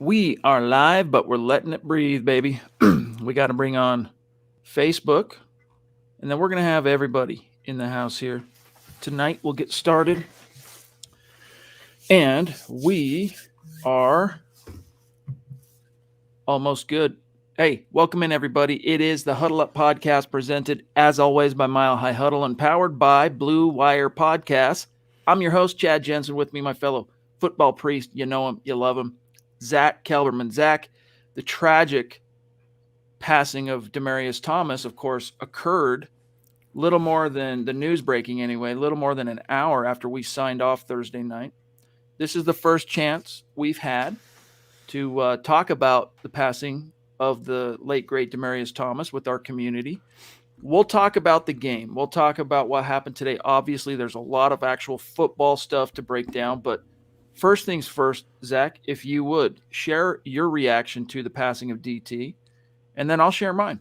We are live, but we're letting it breathe, baby. We got to bring on Facebook, and then we're going to have everybody in the house here. Tonight, we'll get started, and we are almost good. Hey, welcome in, everybody. It is the Huddle Up Podcast presented, as always, by Mile High Huddle and powered by Blue Wire Podcasts. I'm your host, Chad Jensen, with me, my fellow football priest. You know him, you love him, Zack Kelberman. Zack, the tragic passing of Demaryius Thomas, of course, occurred little more than the news breaking anyway, little more than an hour after we signed off Thursday night. This is the first chance we've had to talk about the passing of the late, great Demaryius Thomas with our community. We'll talk about the game. We'll talk about what happened today. Obviously, there's a lot of actual football stuff to break down, but first things first, Zack, if you would, share your reaction to the passing of DT, and then I'll share mine.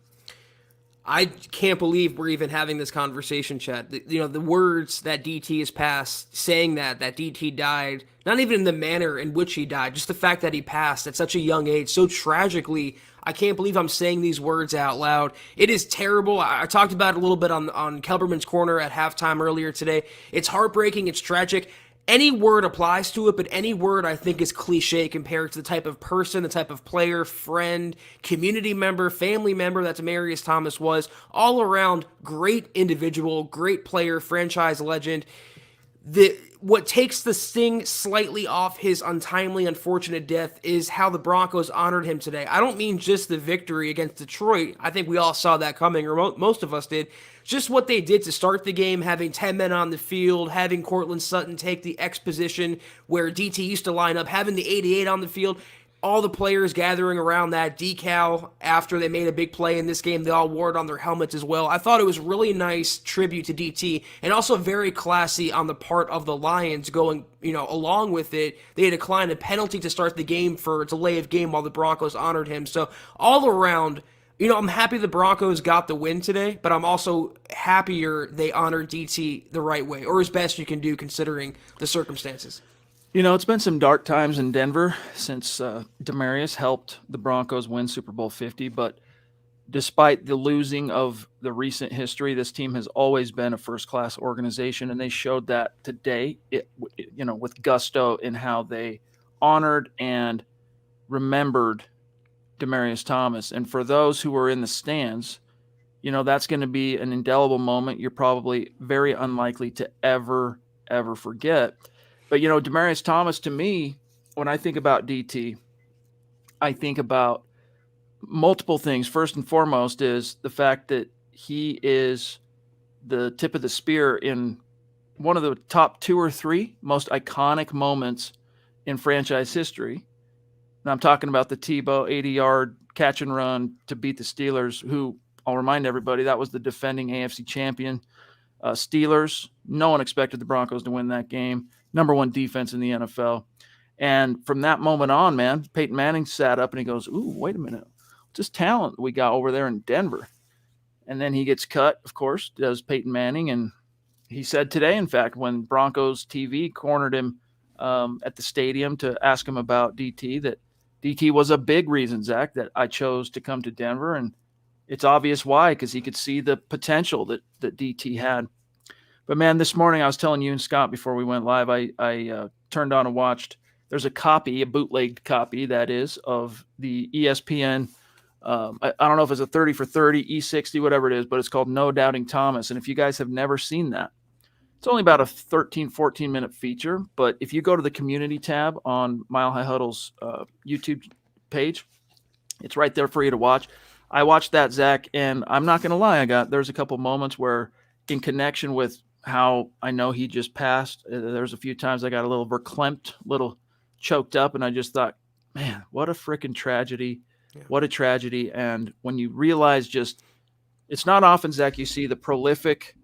I can't believe we're even having this conversation, Chad. The words that DT has passed, saying that DT died, not even in the manner in which he died, just the fact that he passed at such a young age, so tragically. I can't believe I'm saying these words out loud. It is terrible. I talked about it a little bit on Kelberman's Corner at halftime earlier today. It's heartbreaking. It's tragic. Any word applies to it, but any word I think is cliche compared to the type of person, the type of player, friend, community member, family member that Demaryius Thomas was. All around, great individual, great player, franchise legend. What takes the sting slightly off his untimely, unfortunate death is how the Broncos honored him today. I don't mean just the victory against Detroit. I think we all saw that coming, or most of us did. Just what they did to start the game, having 10 men on the field, having Cortland Sutton take the X position where DT used to line up, having the 88 on the field. All the players gathering around that decal after they made a big play in this game. They all wore it on their helmets as well. I thought it was really nice tribute to DT and also very classy on the part of the Lions going, along with it. They declined a penalty to start the game for a delay of game while the Broncos honored him. So all around, I'm happy the Broncos got the win today, but I'm also happier they honored DT the right way, or as best you can do considering the circumstances. It's been some dark times in Denver since Demaryius helped the Broncos win Super Bowl 50, but despite the losing of the recent history, this team has always been a first-class organization, and they showed that today, with gusto in how they honored and remembered Demaryius Thomas. And for those who were in the stands, that's going to be an indelible moment you're probably very unlikely to ever forget. But, Demaryius Thomas, to me, when I think about DT, I think about multiple things. First and foremost is the fact that he is the tip of the spear in one of the top 2 or 3 most iconic moments in franchise history. And I'm talking about the Tebow 80-yard catch and run to beat the Steelers, who, I'll remind everybody, that was the defending AFC champion Steelers. No one expected the Broncos to win that game. Number 1 defense in the NFL. And from that moment on, man, Peyton Manning sat up and he goes, ooh, wait a minute. Just talent we got over there in Denver. And then he gets cut, of course, does Peyton Manning. And he said today, in fact, when Broncos TV cornered him at the stadium to ask him about DT, that DT was a big reason, Zack, that I chose to come to Denver. And it's obvious why, because he could see the potential that DT had. But, man, this morning I was telling you and Scott before we went live, I turned on and watched. There's a copy, a bootlegged copy, that is, of the ESPN. I don't know if it's a 30 for 30, E60, whatever it is, but it's called No Doubting Thomas. And if you guys have never seen that, it's only about a 13, 14-minute feature. But if you go to the community tab on Mile High Huddle's YouTube page, it's right there for you to watch. I watched that, Zack, and I'm not going to lie. There's a couple moments where, in connection with how I know he just passed, there's a few times I got a little verklempt, little choked up, and I just thought, man, what a freaking tragedy. Yeah. What a tragedy. And when you realize it's not often, Zack, you see the prolific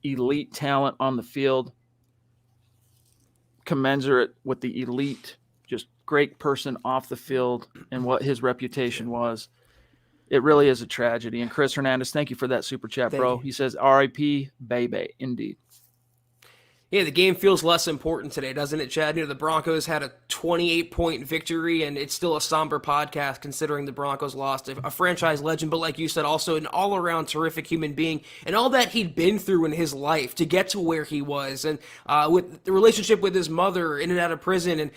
elite talent on the field commensurate with the elite, just great person off the field and what his reputation was. It really is a tragedy. And Chris Hernandez, thank you for that super chat, bro. He says, R.I.P. Baby, indeed. Yeah, the game feels less important today, doesn't it, Chad? The Broncos had a 28-point victory, and it's still a somber podcast considering the Broncos lost a franchise legend, but like you said, also an all-around terrific human being, and all that he'd been through in his life to get to where he was, and with the relationship with his mother in and out of prison, and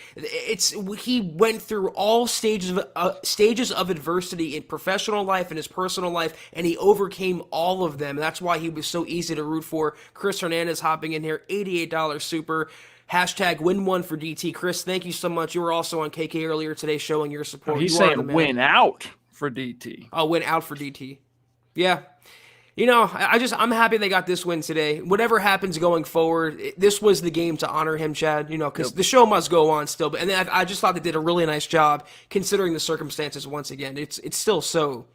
he went through all stages of adversity in professional life and his personal life, and he overcame all of them. And that's why he was so easy to root for. Chris Hernandez hopping in here, $88 super. Hashtag win one for DT. Chris, thank you so much. You were also on KK earlier today showing your support. He's saying win out for DT. Oh, win out for DT. Yeah. I'm happy they got this win today. Whatever happens going forward, this was the game to honor him, Chad, because the show must go on still. And I just thought they did a really nice job considering the circumstances once again. It's still so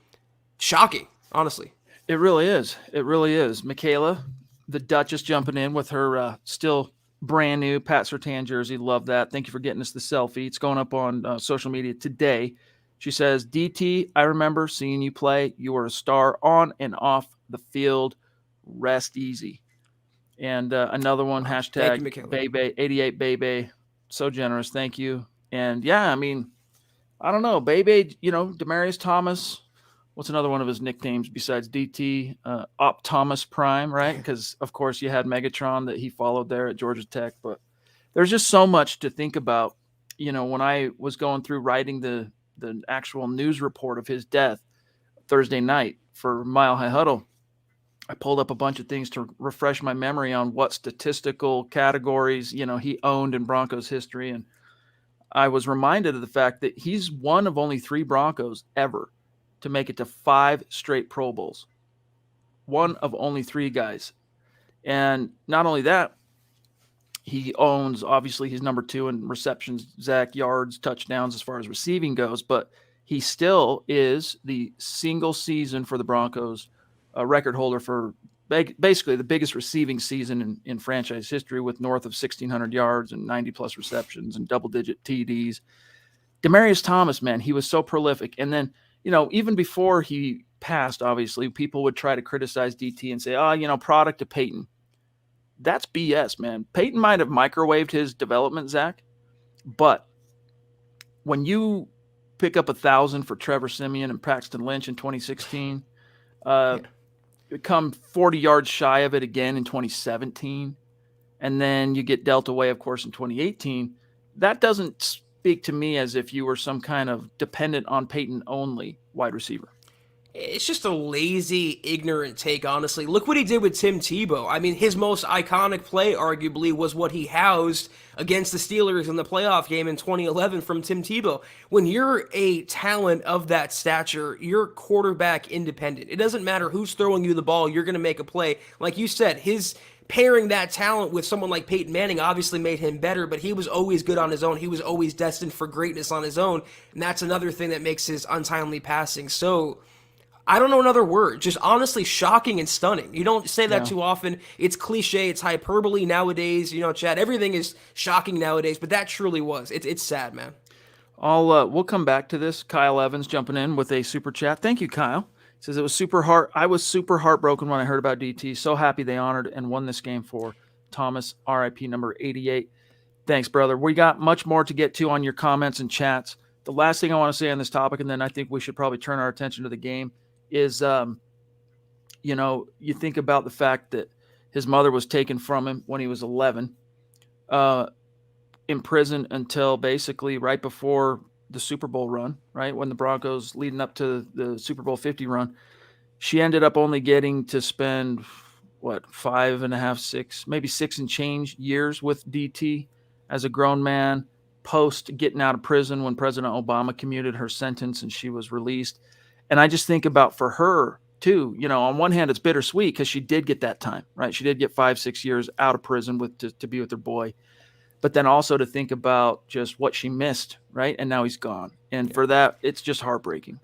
shocking, honestly. It really is. It really is. Michaela, the Duchess, jumping in with her still brand new Pat Surtain jersey. Love that. Thank you for getting us the selfie. It's going up on social media today. She says, DT, I remember seeing you play. You were a star on and off the field. Rest easy. And another one, hashtag Bebe, 88 Bebe. So generous. Thank you. And yeah, I mean, I don't know. Bebe, Demaryius Thomas. What's another one of his nicknames besides DT? Optimus Prime, right? Because, of course, you had Megatron that he followed there at Georgia Tech. But there's just so much to think about. When I was going through writing the actual news report of his death Thursday night for Mile High Huddle, I pulled up a bunch of things to refresh my memory on what statistical categories, he owned in Broncos history. And I was reminded of the fact that he's one of only 3 Broncos ever to make it to 5 straight Pro Bowls. One of only 3 guys. And not only that, he owns, obviously, he's number 2 in receptions, Zach, yards, touchdowns as far as receiving goes, but he still is the single season for the Broncos record holder for basically the biggest receiving season in franchise history, with north of 1,600 yards and 90-plus receptions and double-digit TDs. Demaryius Thomas, man, he was so prolific. And then, even before he passed, obviously, people would try to criticize DT and say, product of Peyton. That's BS, man. Peyton might have microwaved his development, Zach, but when you pick up 1,000 for Trevor Siemian and Paxton Lynch in 2016, come 40 yards shy of it again in 2017, and then you get dealt away, of course, in 2018, that doesn't speak to me as if you were some kind of dependent on Peyton only wide receiver. It's just a lazy, ignorant take, honestly. Look what he did with Tim Tebow. I mean, his most iconic play, arguably, was what he housed against the Steelers in the playoff game in 2011 from Tim Tebow. When you're a talent of that stature, you're quarterback independent. It doesn't matter who's throwing you the ball, you're going to make a play. Like you said, his pairing that talent with someone like Peyton Manning obviously made him better, but he was always good on his own. He was always destined for greatness on his own, and that's another thing that makes his untimely passing so... I don't know another word. Just honestly shocking and stunning. You don't say that too often. It's cliche. It's hyperbole nowadays. Chad, everything is shocking nowadays, but that truly was. It's sad, man. We'll come back to this. Kyle Evans jumping in with a super chat. Thank you, Kyle. He says, I was super heartbroken when I heard about DT. So happy they honored and won this game for Thomas, RIP number 88. Thanks, brother. We got much more to get to on your comments and chats. The last thing I want to say on this topic, and then I think we should probably turn our attention to the game, is, you think about the fact that his mother was taken from him when he was 11, imprisoned until basically right before the Super Bowl run, right? When the Broncos leading up to the Super Bowl 50 run, she ended up only getting to spend 5.5, 6, maybe 6 and change years with DT as a grown man post getting out of prison when President Obama commuted her sentence and she was released. And I just think about for her too, on one hand, it's bittersweet because she did get that time, right? She did get 5-6 years out of prison to be with her boy, but then also to think about just what she missed, right? And now he's gone. And for that, it's just heartbreaking.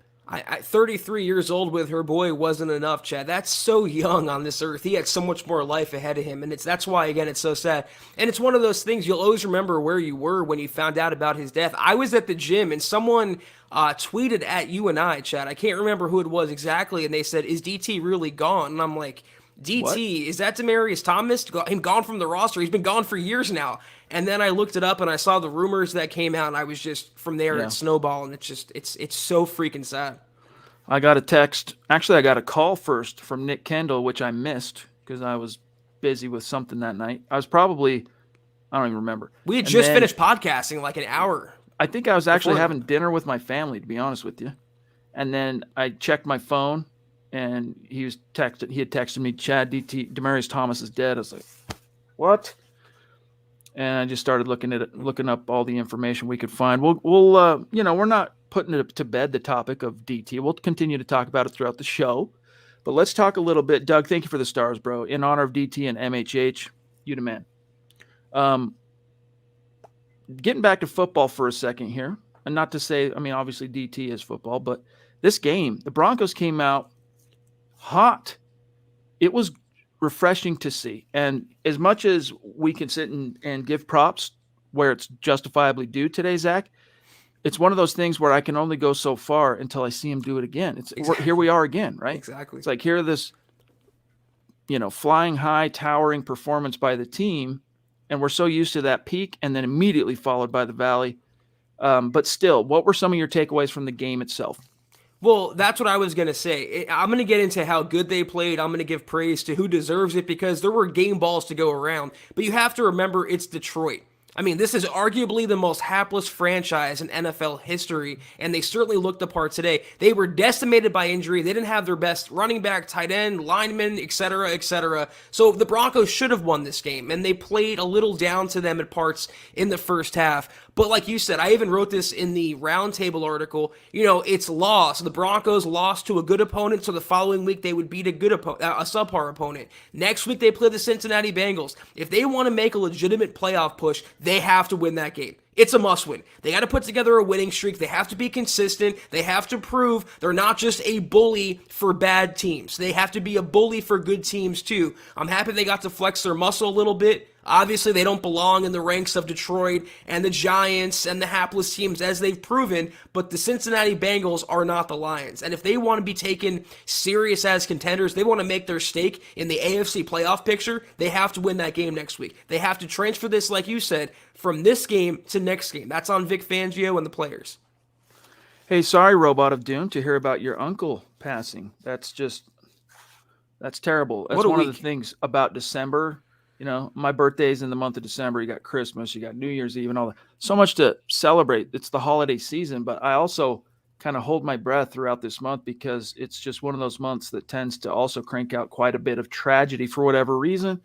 33 years old with her boy wasn't enough, Chad. That's so young on this earth. He had so much more life ahead of him, and that's why, again, it's so sad. And it's one of those things you'll always remember where you were when you found out about his death. I was at the gym, and someone tweeted at you and I, Chad. I can't remember who it was exactly, and they said, "Is DT really gone?" And I'm like, What? DT, is that Demaryius Thomas? Him gone from the roster. He's been gone for years now. And then I looked it up and I saw the rumors that came out, and I was just, from there, Yeah. it's snowball, and it's so freaking sad. I got a text. Actually, I got a call first from Nick Kendall, which I missed because I was busy with something that night. I don't even remember. We had And just then finished podcasting like an hour. I think I was actually before. having dinner with my family, to be honest with you. And then I checked my phone, and he had texted me, Chad, Demaryius Thomas is dead. I was like, what? And I just started looking up all the information we could find. We're not putting it to bed, the topic of DT. We'll continue to talk about it throughout the show. But let's talk a little bit. Doug, thank you for the stars, bro. In honor of DT and MHH, you the man. Getting back to football for a second here, and not to say, obviously DT is football, but this game, the Broncos came out hot. It was refreshing to see. And as much as we can sit and give props where it's justifiably due today, Zach, it's one of those things where I can only go so far until I see him do it again. Here we are again, right? Exactly. It's like here this, flying high, towering performance by the team, and we're so used to that peak and then immediately followed by the valley. But still, what were some of your takeaways from the game itself? Well, that's what I was going to say. I'm going to get into how good they played. I'm going to give praise to who deserves it because there were game balls to go around. But you have to remember it's Detroit. This is arguably the most hapless franchise in NFL history, and they certainly looked the part today. They were decimated by injury. They didn't have their best running back, tight end, lineman, etc., etc. So the Broncos should have won this game, and they played a little down to them at parts in the first half. But like you said, I even wrote this in the roundtable article. It's loss. The Broncos lost to a good opponent, so the following week they would beat a subpar opponent. Next week they play the Cincinnati Bengals. If they want to make a legitimate playoff push, they have to win that game. It's a must-win. They got to put together a winning streak. They have to be consistent. They have to prove they're not just a bully for bad teams. They have to be a bully for good teams, too. I'm happy they got to flex their muscle a little bit. Obviously, they don't belong in the ranks of Detroit and the Giants and the hapless teams, as they've proven, but the Cincinnati Bengals are not the Lions. And if they want to be taken serious as contenders, they want to make their stake in the AFC playoff picture, they have to win that game next week. They have to transfer this, like you said, from this game to next game. That's on Vic Fangio and the players. Hey, sorry, Robot of Doom, to hear about your uncle passing. That's terrible. That's one of the things about December. My birthday's in the month of December. You got Christmas, you got New Year's Eve, and all that. So much to celebrate. It's the holiday season, but I also kind of hold my breath throughout this month because it's just one of those months that tends to also crank out quite a bit of tragedy for whatever reason.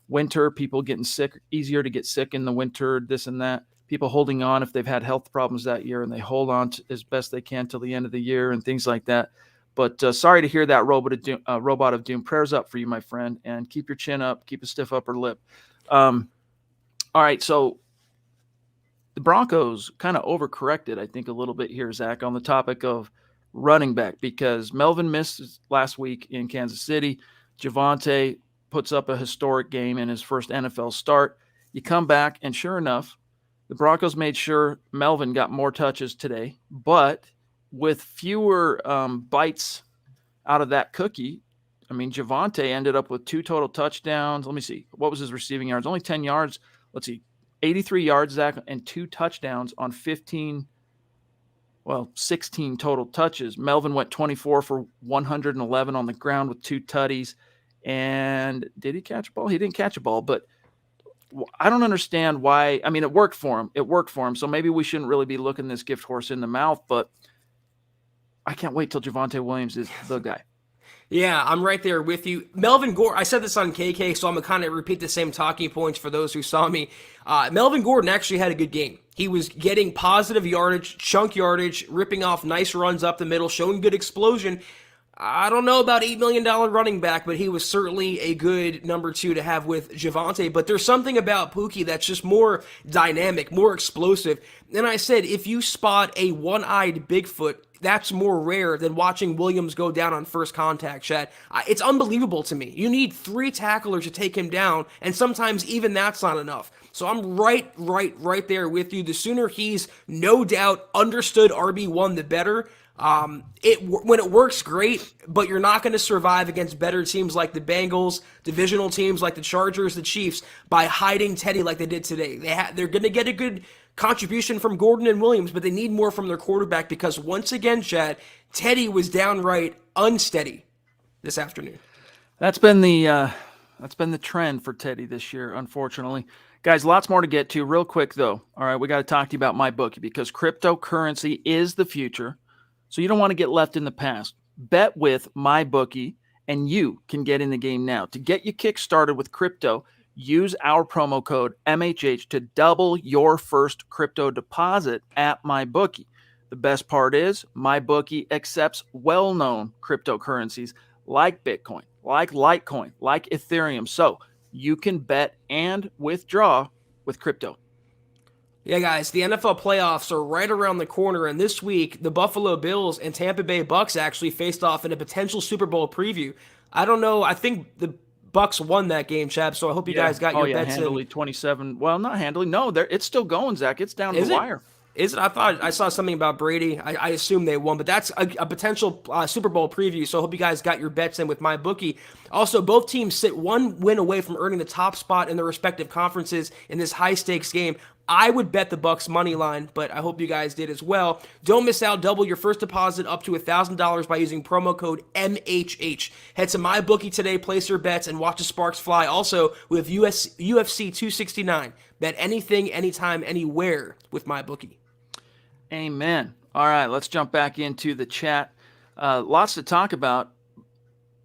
Winter, people getting sick, easier to get sick in the winter, this and that. People holding on if they've had health problems that year, and they hold on as best they can till the end of the year and things like that. But sorry to hear that, Robot of Doom. Prayers up for you, my friend, and keep your chin up, keep a stiff upper lip. All right, so the Broncos kind of overcorrected, I think, a little bit here, Zach, on the topic of running back because Melvin missed last week in Kansas City. Javonte puts up a historic game in his first NFL start. You come back, and sure enough, the Broncos made sure Melvin got more touches today, but with fewer bites out of that cookie, Javonte ended up with 2 total touchdowns. Let me see. What was his receiving yards? Only 10 yards. Let's see. 83 yards, Zach, and 2 touchdowns on 16 total touches. Melvin went 24 for 111 on the ground with 2 tutties. And did he catch a ball? He didn't catch a ball, but I don't understand why. It worked for him. It worked for him. So maybe we shouldn't really be looking this gift horse in the mouth, but I can't wait till Javonte Williams is the guy. Yeah, I'm right there with you. Melvin Gordon, I said this on KK, so I'm going to kind of repeat the same talking points for those who saw me. Melvin Gordon actually had a good game. He was getting positive yardage, chunk yardage, ripping off nice runs up the middle, showing good explosion. I don't know about $8 million running back, but he was certainly a good number 2 to have with Javonte. But there's something about Pookie that's just more dynamic, more explosive. And I said, if you spot a one-eyed Bigfoot, that's more rare than watching Williams go down on first contact, Chad. It's unbelievable to me. You need 3 tacklers to take him down, and sometimes even that's not enough. So I'm right there with you. The sooner he's no doubt understood RB1, the better. When it works, great, but you're not going to survive against better teams like the Bengals, divisional teams like the Chargers, the Chiefs, by hiding Teddy like they did today. They're going to get a good contribution from Gordon and Williams, but they need more from their quarterback because once again, Chad, Teddy was downright unsteady this afternoon. That's been the trend for Teddy this year, unfortunately. Guys, lots more to get to. Real quick, though. All right, we got to talk to you about MyBookie because cryptocurrency is the future. So you don't want to get left in the past. Bet with MyBookie, and you can get in the game now. To get you kick-started with crypto, use our promo code MHH to double your first crypto deposit at MyBookie. The best part is MyBookie accepts well-known cryptocurrencies like Bitcoin, like Litecoin, like Ethereum. So you can bet and withdraw with crypto. Yeah, guys, the NFL playoffs are right around the corner, and this week, the Buffalo Bills and Tampa Bay Bucks actually faced off in a potential Super Bowl preview. I don't know. I think the Bucks won that game, Chap, so I hope you guys got your bets handily in. 27. Well, not handily. No, it's still going, Zach. It's down to the wire. Is it? I thought I saw something about Brady. I assume they won, but that's a potential Super Bowl preview. So I hope you guys got your bets in with MyBookie. Also, both teams sit one win away from earning the top spot in their respective conferences in this high stakes game. I would bet the Bucks money line, but I hope you guys did as well. Don't miss out. Double your first deposit up to $1,000 by using promo code MHH. Head to MyBookie today, place your bets, and watch the sparks fly. Also, with UFC 269, bet anything, anytime, anywhere with MyBookie. Amen. All right, let's jump back into the chat. Lots to talk about.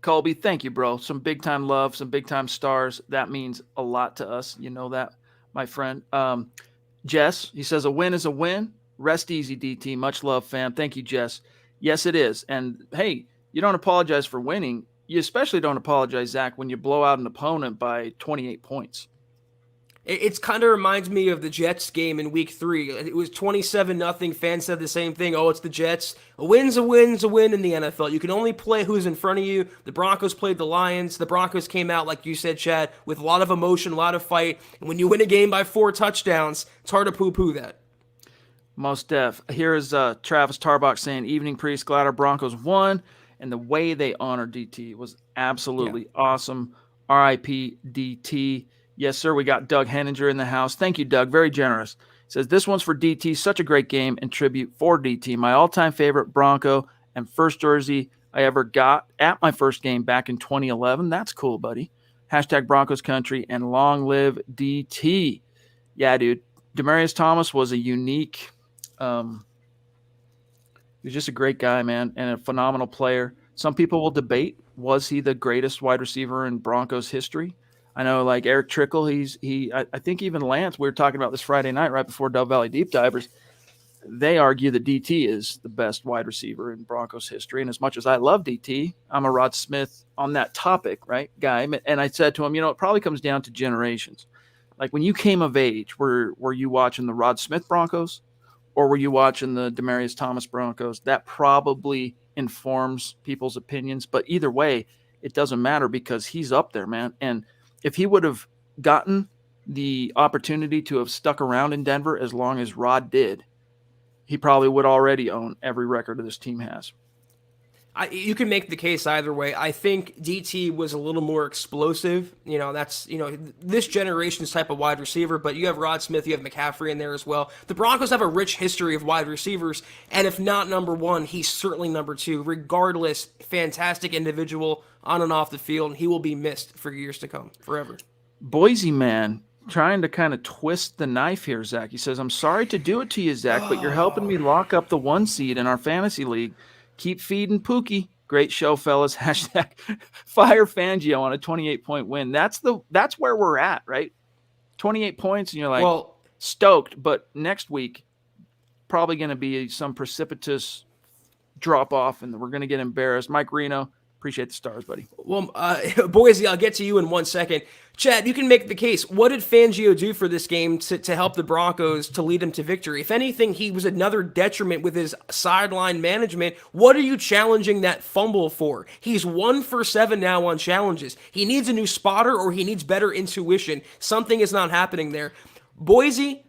Colby, thank you, bro. Some big-time love, some big-time stars. That means a lot to us. You know that, my friend. Jess, he says, a win is a win. Rest easy, DT. Much love, fam. Thank you, Jess. Yes, it is. And, hey, you don't apologize for winning. You especially don't apologize, Zach, when you blow out an opponent by 28 points. It's kind of reminds me of the Jets game in week 3. It was 27-0. Fans said the same thing. Oh, it's the Jets. A win's a win's a win in the NFL. You can only play who's in front of you. The Broncos played the Lions. The Broncos came out, like you said, Chad, with a lot of emotion, a lot of fight. And when you win a game by 4 touchdowns, it's hard to poo-poo that. Most def. Here is Travis Tarbach saying, evening priest, glad our Broncos won. And the way they honored DT was absolutely awesome. RIP DT. Yes, sir. We got Doug Henninger in the house. Thank you, Doug. Very generous. He says, this one's for DT. Such a great game and tribute for DT. My all-time favorite Bronco and first jersey I ever got at my first game back in 2011. That's cool, buddy. Hashtag Broncos country and long live DT. Yeah, dude. Demaryius Thomas was a unique he was just a great guy, man, and a phenomenal player. Some people will debate, was he the greatest wide receiver in Broncos history? I know, like Eric Trickle, I think even Lance, we were talking about this Friday night right before Dove Valley Deep Divers. They argue that DT is the best wide receiver in Broncos history. And as much as I love DT, I'm a Rod Smith on that topic, right, guy. And I said to him, it probably comes down to generations. Like when you came of age, were you watching the Rod Smith Broncos or were you watching the Demaryius Thomas Broncos? That probably informs people's opinions. But either way, it doesn't matter because he's up there, man. And if he would have gotten the opportunity to have stuck around in Denver as long as Rod did, he probably would already own every record that this team has. You can make the case either way. I think DT was a little more explosive. That's, this generation's type of wide receiver, but you have Rod Smith, you have McCaffrey in there as well. The Broncos have a rich history of wide receivers, and if not number one, he's certainly number 2. Regardless, fantastic individual on and off the field, and he will be missed for years to come, forever. Boise man trying to kind of twist the knife here, Zach. He says, I'm sorry to do it to you, Zach, but you're helping me lock up the 1 seed in our fantasy league. Keep feeding Pookie. Great show, fellas. Hashtag fire Fangio on a 28-point win. That's where we're at, right? 28 points, and you're like, stoked. But next week, probably going to be some precipitous drop-off, and we're going to get embarrassed. Mike Reno, appreciate the stars, buddy. Well, Boise, I'll get to you in 1 second. Chad, you can make the case. What did Fangio do for this game to help the Broncos to lead him to victory? If anything, he was another detriment with his sideline management. What are you challenging that fumble for? He's 1 for 7 now on challenges. He needs a new spotter or he needs better intuition. Something is not happening there. Boise,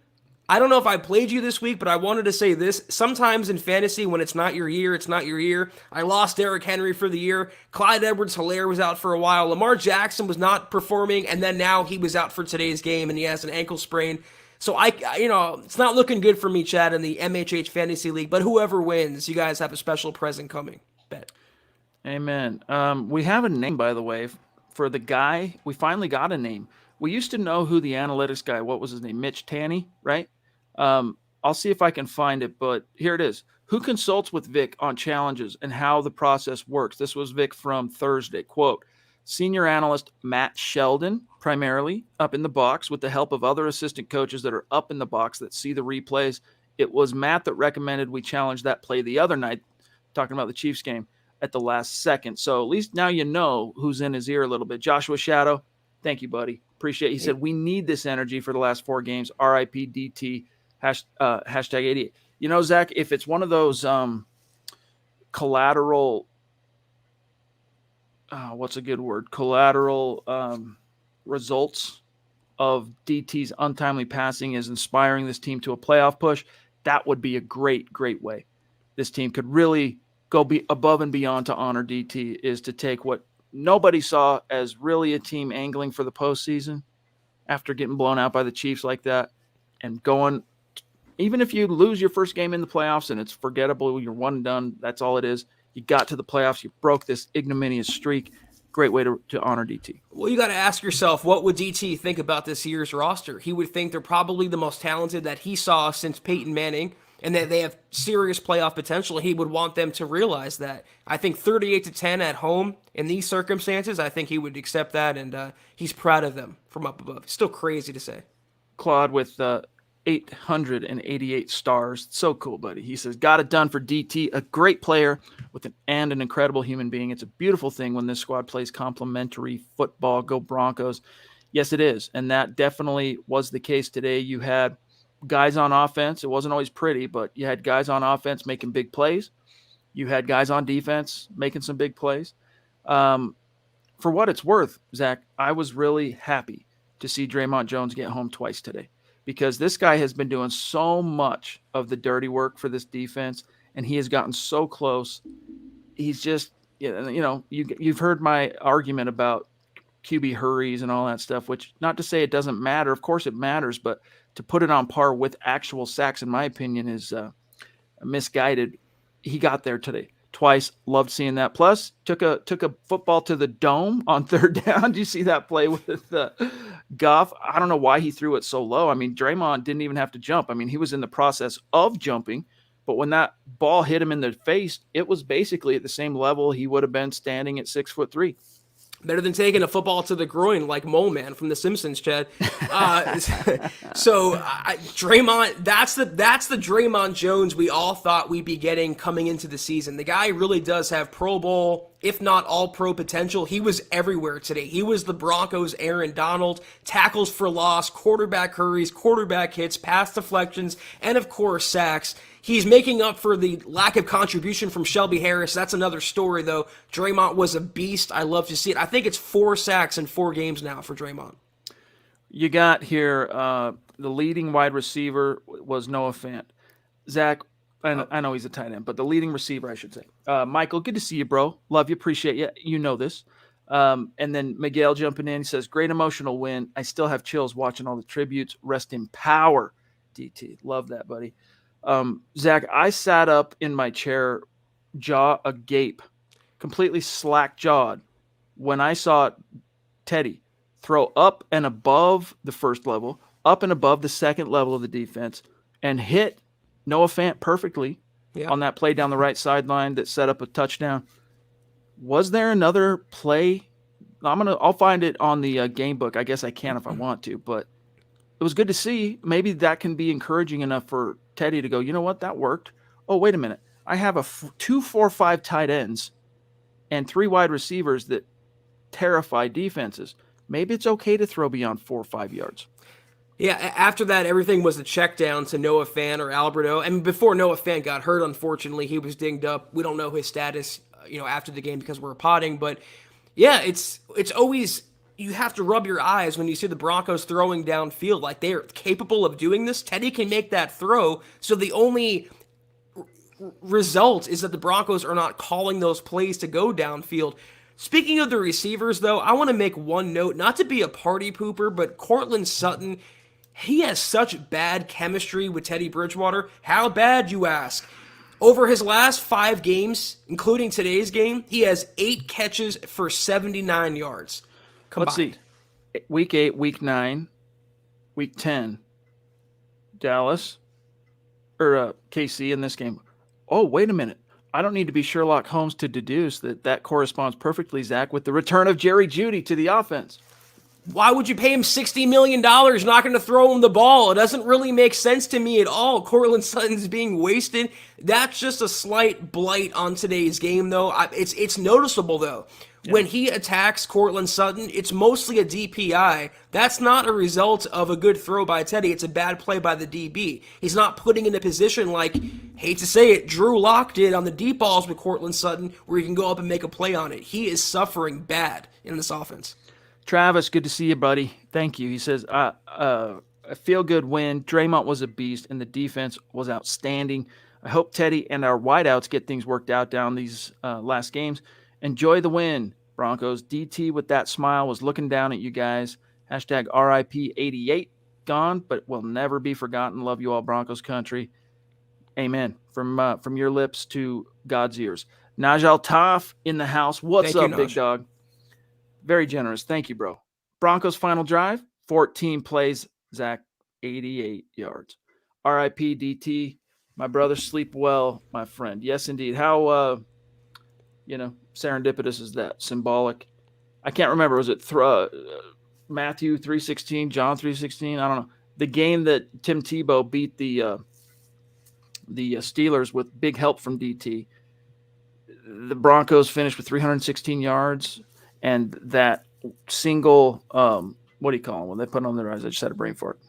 I don't know if I played you this week, but I wanted to say this. Sometimes in fantasy, when it's not your year, it's not your year. I lost Derrick Henry for the year. Clyde Edwards-Helaire was out for a while. Lamar Jackson was not performing, and then now he was out for today's game, and he has an ankle sprain. So it's not looking good for me, Chad, in the MHH Fantasy League. But whoever wins, you guys have a special present coming. Bet. Amen. We have a name, by the way, for the guy. We finally got a name. We used to know who the analytics guy, what was his name? Mitch Tanny, right? I'll see if I can find it, but here it is. Who consults with Vic on challenges and how the process works? This was Vic from Thursday. Quote, senior analyst Matt Sheldon, primarily up in the box with the help of other assistant coaches that are up in the box that see the replays. It was Matt that recommended we challenge that play the other night, talking about the Chiefs game, at the last second. So at least now you know who's in his ear a little bit. Joshua Shadow, thank you, buddy. Appreciate it. He said, we need this energy for the last 4 games. RIP DT. Hashtag 88. You know, Zach, if it's one of those collateral, what's a good word? Collateral results of DT's untimely passing is inspiring this team to a playoff push, that would be a great, great way. This team could really go be above and beyond to honor DT, is to take what nobody saw as really a team angling for the postseason after getting blown out by the Chiefs like that and going. Even if you lose your first game in the playoffs and it's forgettable, you're one and done, that's all it is. You got to the playoffs, you broke this ignominious streak. Great way to honor DT. Well, you got to ask yourself, what would DT think about this year's roster? He would think they're probably the most talented that he saw since Peyton Manning, and that they have serious playoff potential. He would want them to realize that. I think 38-10 at home in these circumstances, I think he would accept that, and he's proud of them from up above. Still crazy to say. Claude with 888 stars. So cool, buddy. He says, got it done for DT, a great player and an incredible human being. It's a beautiful thing when this squad plays complementary football. Go Broncos. Yes, it is. And that definitely was the case today. You had guys on offense. It wasn't always pretty, but you had guys on offense making big plays. You had guys on defense making some big plays. For what it's worth, Zach, I was really happy to see Draymond Jones get home twice today, because this guy has been doing so much of the dirty work for this defense, and he has gotten so close. He's just, you've heard my argument about QB hurries and all that stuff, which, not to say it doesn't matter. Of course it matters, but to put it on par with actual sacks, in my opinion, is misguided. He got there today twice. Loved seeing that. Plus, took a football to the dome on third down. Do you see that play with Goff? I don't know why he threw it so low. I mean, Draymond didn't even have to jump. I mean, he was in the process of jumping, but when that ball hit him in the face, it was basically at the same level he would have been standing at 6'3". Better than taking a football to the groin like Mole Man from The Simpsons, Chad. Draymond, that's the Draymond Jones we all thought we'd be getting coming into the season. The guy really does have Pro Bowl, if not all-pro potential. He was everywhere today. He was the Broncos' Aaron Donald, tackles for loss, quarterback hurries, quarterback hits, pass deflections, and of course sacks. He's making up for the lack of contribution from Shelby Harris. That's another story, though. Draymond was a beast. I love to see it. I think it's 4 sacks in 4 games now for Draymond. You got here the leading wide receiver was Noah Fant. Zach, I know he's a tight end, but the leading receiver, I should say. Michael, good to see you, bro. Love you, appreciate you. You know this. And then Miguel jumping in. He says, great emotional win. I still have chills watching all the tributes. Rest in power, DT. Love that, buddy. Zach, I sat up in my chair, jaw agape, completely slack-jawed when I saw Teddy throw up and above the first level, up and above the second level of the defense, and hit Noah Fant perfectly on that play down the right sideline that set up a touchdown. Was there another play? I'll find it on the game book. I guess I can if I want to, but it was good to see. Maybe that can be encouraging enough for Teddy to go, you know what, that worked. Oh, wait a minute. I have 2-4-5 tight ends and 3 wide receivers that terrify defenses. Maybe it's okay to throw beyond 4 or 5 yards. Yeah, after that, everything was a check down to Noah Fant or Alberto. And before Noah Fant got hurt, unfortunately, he was dinged up. We don't know his status, after the game because we're potting. But yeah, it's always, you have to rub your eyes when you see the Broncos throwing downfield. Like, they are capable of doing this. Teddy can make that throw. So the only result is that the Broncos are not calling those plays to go downfield. Speaking of the receivers, though, I want to make one note, not to be a party pooper, but Courtland Sutton, he has such bad chemistry with Teddy Bridgewater. How bad, you ask? Over his last 5 games, including today's game, he has 8 catches for 79 yards combined. Let's see. Week 8, week 9, week 10, Dallas, or KC in this game. Oh, wait a minute. I don't need to be Sherlock Holmes to deduce that corresponds perfectly, Zach, with the return of Jerry Jeudy to the offense. Why would you pay him $60 million not going to throw him the ball? It doesn't really make sense to me at all. Courtland Sutton's being wasted. That's just a slight blight on today's game, though. It's noticeable, though. Yeah. When he attacks Courtland Sutton, it's mostly a DPI. That's not a result of a good throw by Teddy. It's a bad play by the DB. He's not putting in a position like, hate to say it, Drew Lock did on the deep balls with Courtland Sutton, where he can go up and make a play on it. He is suffering bad in this offense. Travis, good to see you, buddy. Thank you. He says, a feel-good win. Draymond was a beast, and the defense was outstanding. I hope Teddy and our wideouts get things worked out down these last games. Enjoy the win, Broncos. DT with that smile was looking down at you guys. Hashtag RIP 88. Gone, but will never be forgotten. Love you all, Broncos country. Amen. From your lips to God's ears. Najal Taf in the house. What's up, big dog? Very generous. Thank you, bro. Broncos final drive, 14 plays, Zach, 88 yards. RIP DT. My brother, sleep well, my friend. Yes, indeed. How, serendipitous is that? Symbolic. I can't remember. Was it Matthew 3:16, John 3:16? I don't know. The game that Tim Tebow beat the Steelers with big help from DT. The Broncos finished with 316 yards. And that single, what do you call them when they put on their eyes? I just had a brain fart.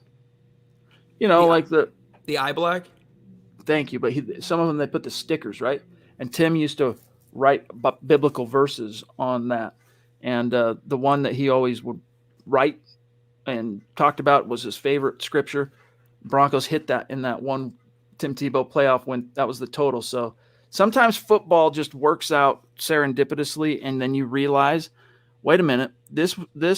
Like the eye black. Thank you, but some of them they put the stickers, right? And Tim used to write biblical verses on that, and the one that he always would write and talked about was his favorite scripture. Broncos hit that in that one Tim Tebow playoff when that was the total. So sometimes football just works out serendipitously, and then you realize, wait a minute, this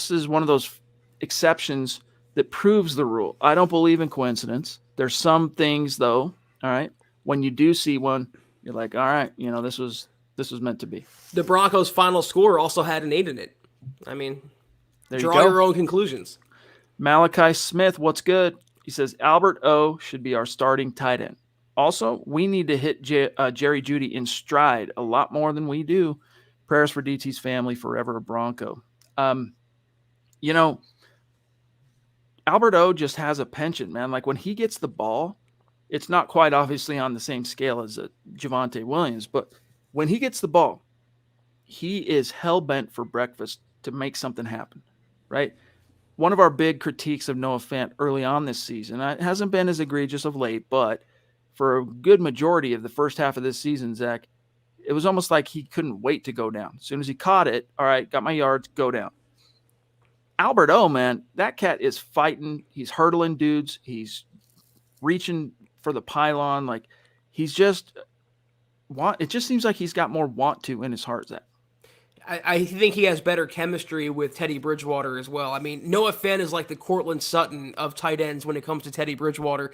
is one of those exceptions that proves the rule. I don't believe in coincidence. There's some things, though, all right, when you do see one, you're like, all right, this was meant to be. The Broncos' final score also had an 8 in it. I mean, draw your own conclusions. Malachi Smith, what's good? He says, Albert O should be our starting tight end. Also, we need to hit Jerry Jeudy in stride a lot more than we do. Prayers for DT's family, forever a Bronco. Albert O just has a penchant, man. Like when he gets the ball, it's not quite obviously on the same scale as Javonte Williams, but when he gets the ball, he is hell-bent for breakfast to make something happen, right? One of our big critiques of Noah Fant early on this season, it hasn't been as egregious of late, but for a good majority of the first half of this season, Zach, it was almost like he couldn't wait to go down. As soon as he caught it, all right, got my yards, go down. Albert O, man, that cat is fighting. He's hurdling dudes. He's reaching for the pylon. Like he's just it just seems like he's got more want to in his heart, Zach. I think he has better chemistry with Teddy Bridgewater as well. I mean, Noah Fant is like the Courtland Sutton of tight ends when it comes to Teddy Bridgewater.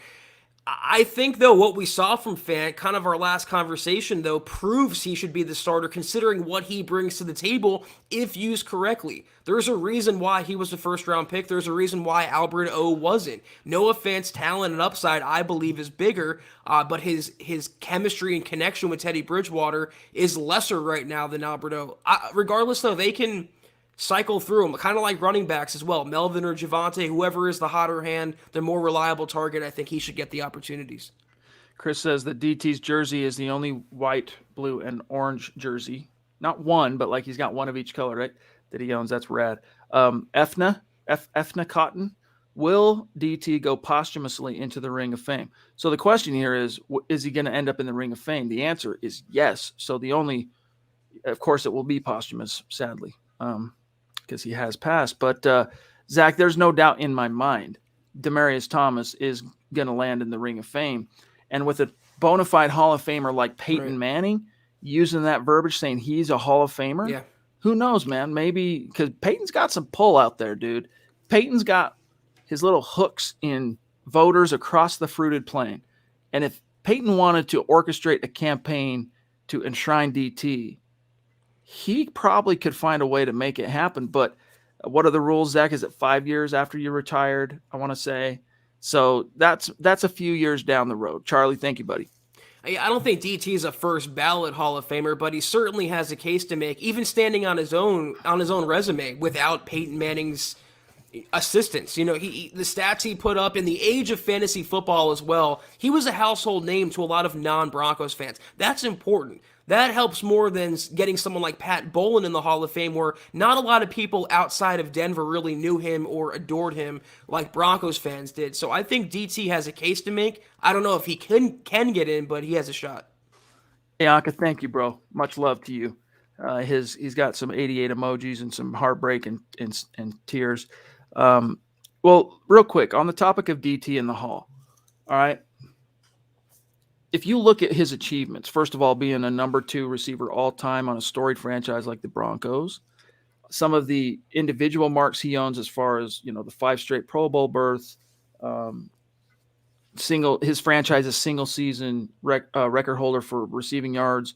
I think, though, what we saw from Fant, kind of our last conversation, though, proves he should be the starter considering what he brings to the table if used correctly. There's a reason why he was the first-round pick. There's a reason why Albert O wasn't. Noah Fant's talent and upside, I believe, is bigger, but his chemistry and connection with Teddy Bridgewater is lesser right now than Albert O. Regardless, though, they can cycle through them, kind of like running backs as well. Melvin or Javonte, whoever is the hotter hand, the more reliable target, I think he should get the opportunities. Chris says that DT's jersey is the only white, blue, and orange jersey. Not one, but like he's got one of each color, right, that he owns. That's rad. Efna Cotton, will DT go posthumously into the Ring of Fame? So the question here is he going to end up in the Ring of Fame? The answer is yes. So of course, it will be posthumous, sadly. because he has passed. But Zach, there's no doubt in my mind, Demaryius Thomas is going to land in the Ring of Fame, and with a bona fide Hall of Famer like Peyton Manning using that verbiage, saying he's a Hall of Famer. Yeah. Who knows, man? Maybe because Peyton's got some pull out there, dude. Peyton's got his little hooks in voters across the fruited plain. And if Peyton wanted to orchestrate a campaign to enshrine DT, he probably could find a way to make it happen. But what are the rules, Zach? Is it 5 years after you retired, I want to say? So that's a few years down the road. Charlie, thank you, buddy. I don't think DT is a first ballot Hall of Famer, but he certainly has a case to make, even standing on his own resume without Peyton Manning's assistance. The stats he put up in the age of fantasy football as well, he was a household name to a lot of non-Broncos fans. That's important. That helps more than getting someone like Pat Bowlen in the Hall of Fame, where not a lot of people outside of Denver really knew him or adored him like Broncos fans did. So I think DT has a case to make. I don't know if he can get in, but he has a shot. Hey, Anka, thank you, bro. Much love to you. He's got some 88 emojis and some heartbreak and tears. Well, real quick, on the topic of DT in the Hall, all right? If you look at his achievements, first of all, being a number 2 receiver all-time on a storied franchise like the Broncos, some of the individual marks he owns as far as, the 5 straight Pro Bowl berths, his franchise's single-season record holder for receiving yards.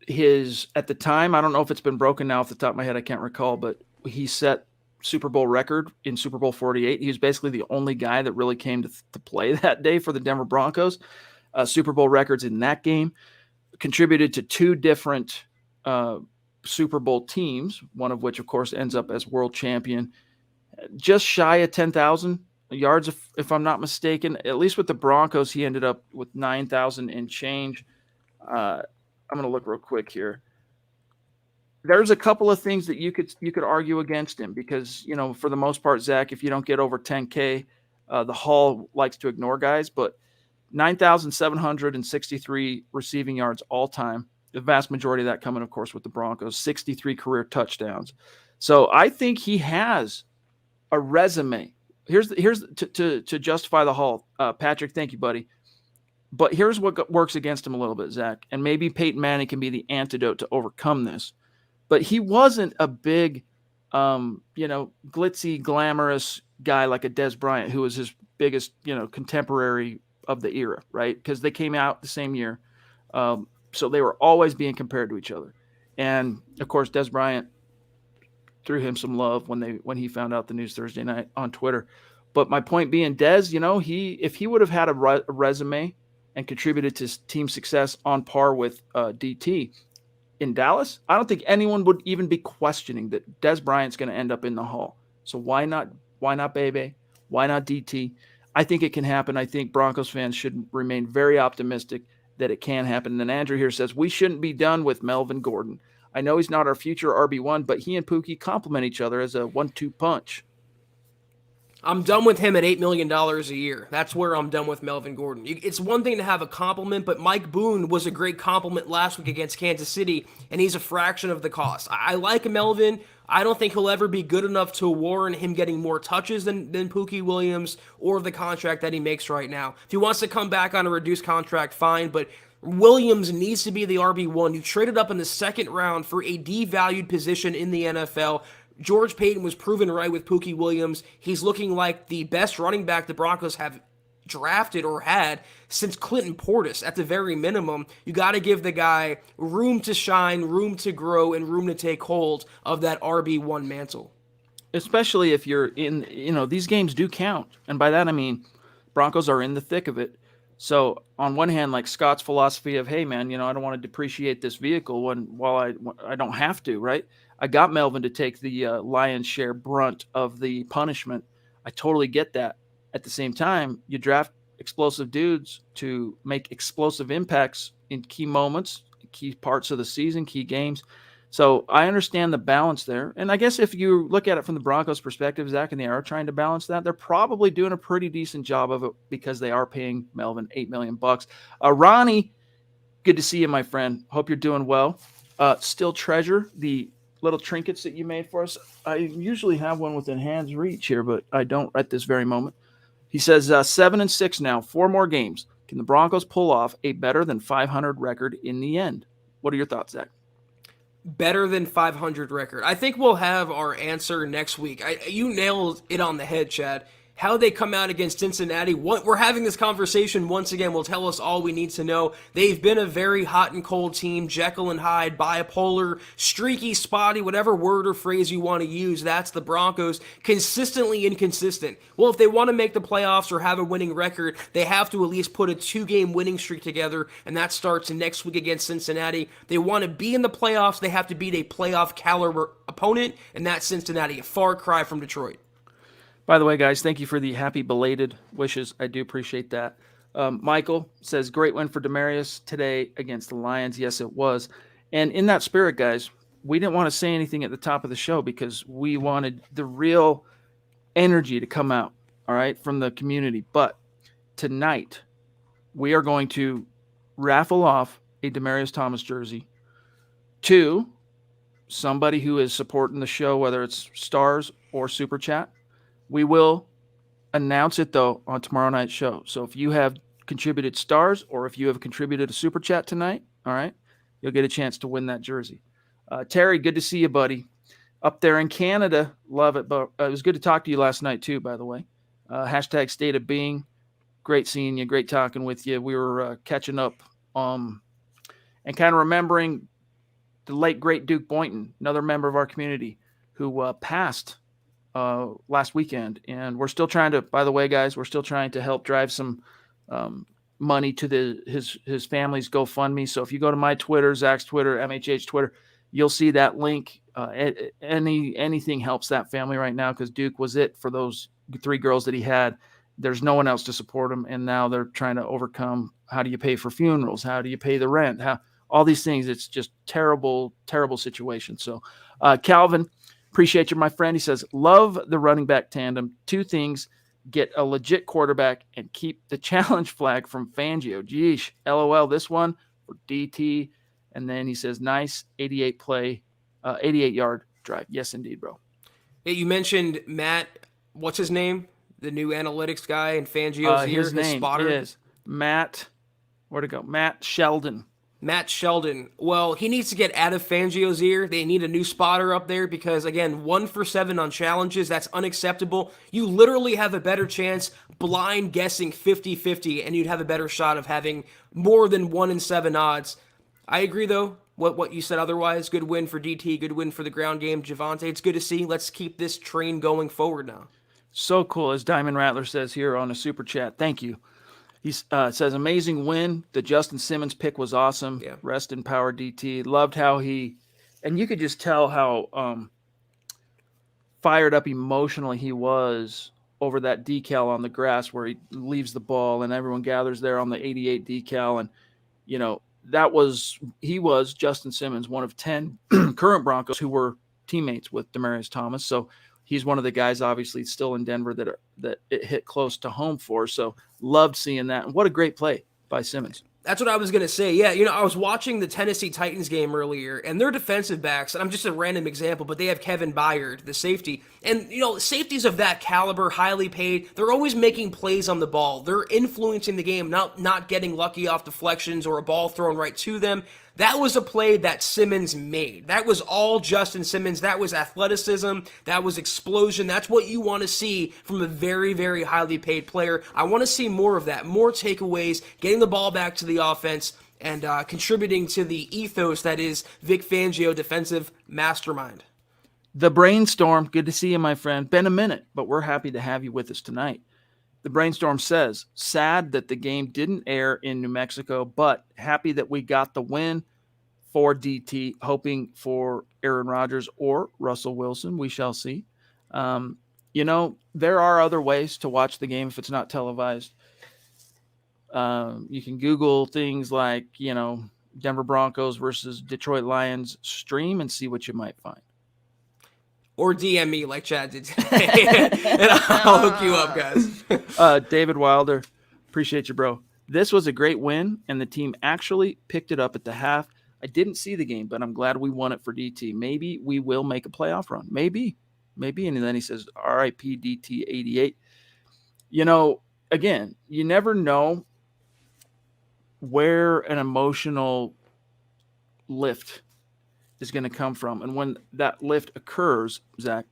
At the time, I don't know if it's been broken now off the top of my head, I can't recall, but he set Super Bowl record in Super Bowl 48. He was basically the only guy that really came to play that day for the Denver Broncos. Super Bowl records in that game. Contributed to 2 different Super Bowl teams, one of which, of course, ends up as world champion. Just shy of 10,000 yards, if I'm not mistaken. At least with the Broncos, he ended up with 9,000 and change. I'm going to look real quick here. There's a couple of things that you could argue against him because, for the most part, Zach, if you don't get over 10K, the Hall likes to ignore guys, but 9,763 receiving yards all time. The vast majority of that coming, of course, with the Broncos, 63 career touchdowns. So I think he has a resume. Here's to justify the Hall. Patrick, thank you, buddy. But here's what works against him a little bit, Zach, and maybe Peyton Manning can be the antidote to overcome this. But he wasn't a big, glitzy, glamorous guy like a Dez Bryant, who was his biggest, contemporary of the era, right? Because they came out the same year. So they were always being compared to each other. And, of course, Dez Bryant threw him some love when he found out the news Thursday night on Twitter. But my point being, Dez, if he would have had a resume and contributed to team success on par with DT, in Dallas, I don't think anyone would even be questioning that Dez Bryant's going to end up in the Hall. So why not Bebe? Why not DT? I think it can happen. I think Broncos fans should remain very optimistic that it can happen. And then Andrew here says, we shouldn't be done with Melvin Gordon. I know he's not our future RB1, but he and Pookie complement each other as a 1-2 punch. I'm done with him at $8 million a year. That's where I'm done with Melvin Gordon. It's one thing to have a compliment, but Mike Boone was a great compliment last week against Kansas City, and he's a fraction of the cost. I like Melvin. I don't think he'll ever be good enough to warrant him getting more touches than Pookie Williams or the contract that he makes right now. If he wants to come back on a reduced contract, fine, but Williams needs to be the RB1. You traded up in the second round for a devalued position in the NFL. George Payton was proven right with Pookie Williams. He's looking like the best running back the Broncos have drafted or had since Clinton Portis at the very minimum. You got to give the guy room to shine, room to grow, and room to take hold of that RB1 mantle. Especially if you're in, these games do count. And by that, I mean, Broncos are in the thick of it. So on one hand, like Scott's philosophy of, hey, man, I don't want to depreciate this vehicle while I don't have to, right? I got Melvin to take the lion's share brunt of the punishment. I totally get that. At the same time, you draft explosive dudes to make explosive impacts in key moments, key parts of the season, key games. So I understand the balance there. And I guess if you look at it from the Broncos' perspective, Zach, and they are trying to balance that, they're probably doing a pretty decent job of it because they are paying Melvin $8 million. Ronnie, good to see you, my friend. Hope you're doing well. Still treasure the little trinkets that you made for us. I usually have one within hand's reach here, but I don't at this very moment. He says 7-6 now, 4 more games. Can the Broncos pull off a better than 500 record in the end? What are your thoughts, Zach? Better than 500 record. I think we'll have our answer next week. You nailed it on the head, Chad. How they come out against Cincinnati. We're having this conversation once again will tell us all we need to know. They've been a very hot and cold team, Jekyll and Hyde, bipolar, streaky, spotty, whatever word or phrase you want to use. That's the Broncos. Consistently inconsistent. Well, if they want to make the playoffs or have a winning record, they have to at least put a 2-game winning streak together, and that starts next week against Cincinnati. They want to be in the playoffs, they have to beat a playoff caliber opponent, and that's Cincinnati, a far cry from Detroit. By the way, guys, thank you for the happy belated wishes. I do appreciate that. Michael says, great win for Demaryius today against the Lions. Yes, it was. And in that spirit, guys, we didn't want to say anything at the top of the show because we wanted the real energy to come out, all right, from the community. But tonight, we are going to raffle off a Demaryius Thomas jersey to somebody who is supporting the show, whether it's stars or super chat. We will announce it, though, on tomorrow night's show. So if you have contributed stars or if you have contributed a super chat tonight, all right, you'll get a chance to win that jersey. Terry, good to see you, buddy. Up there in Canada, love it. But it was good to talk to you last night, too, by the way. Hashtag state of being. Great seeing you. Great talking with you. We were catching up and kind of remembering the late, great Duke Boynton, another member of our community who passed last weekend, and we're still trying to, by the way, guys, we're still trying to help drive some money to his family's GoFundMe. So if you go to my Twitter, Zach's Twitter, MHH Twitter, you'll see that link. Anything helps that family right now because Duke was it for those 3 girls that he had. There's no one else to support him, and now they're trying to overcome how do you pay for funerals, how do you pay the rent, how all these things. It's just terrible situation. So Calvin, appreciate you, my friend. He says, love the running back tandem. 2 things, get a legit quarterback and keep the challenge flag from Fangio. Geesh, LOL, this one for DT. And then he says, nice 88-yard drive. Yes, indeed, bro. Yeah, you mentioned Matt, what's his name? The new analytics guy in Fangio's ear, his name spotter. Is Matt, where'd it go? Matt Sheldon. Matt Sheldon. Well, he needs to get out of Fangio's ear. They need a new spotter up there because, again, 1 for 7 on challenges. That's unacceptable. You literally have a better chance blind guessing 50-50, and you'd have a better shot of having more than 1 in 7 odds. I agree, though, what you said otherwise. Good win for DT. Good win for the ground game. Javonte, it's good to see. Let's keep this train going forward now. So cool, as Diamond Rattler says here on a super chat. Thank you. He says, amazing win. The Justin Simmons pick was awesome. Yeah. Rest in power, DT. Loved how and you could just tell how fired up emotionally he was over that decal on the grass where he leaves the ball and everyone gathers there on the 88 decal. And, you know, he was Justin Simmons, one of 10 current Broncos who were teammates with Demaryius Thomas. So he's one of the guys, obviously, still in Denver that it hit close to home for. So loved seeing that. And what a great play by Simmons. That's what I was going to say. Yeah, I was watching the Tennessee Titans game earlier, and their defensive backs, and I'm just a random example, but they have Kevin Byard, the safety. And, safeties of that caliber, highly paid, they're always making plays on the ball. They're influencing the game, not getting lucky off deflections or a ball thrown right to them. That was a play that Simmons made. That was all Justin Simmons. That was athleticism. That was explosion. That's what you want to see from a very, very highly paid player. I want to see more of that, more takeaways, getting the ball back to the offense, and contributing to the ethos that is Vic Fangio, defensive mastermind. The Brainstorm, good to see you, my friend. Been a minute, but we're happy to have you with us tonight. The Brainstorm says, sad that the game didn't air in New Mexico, but happy that we got the win for DT, hoping for Aaron Rodgers or Russell Wilson. We shall see. There are other ways to watch the game if it's not televised. You can Google things like, Denver Broncos versus Detroit Lions stream and see what you might find. Or DM me like Chad did today, and I'll hook you up, guys. David Wilder, appreciate you, bro. This was a great win, and the team actually picked it up at the half. I didn't see the game, but I'm glad we won it for DT. Maybe we will make a playoff run. Maybe. And then he says, RIP DT 88. Again, you never know where an emotional lift is going to come from. And when that lift occurs, Zach,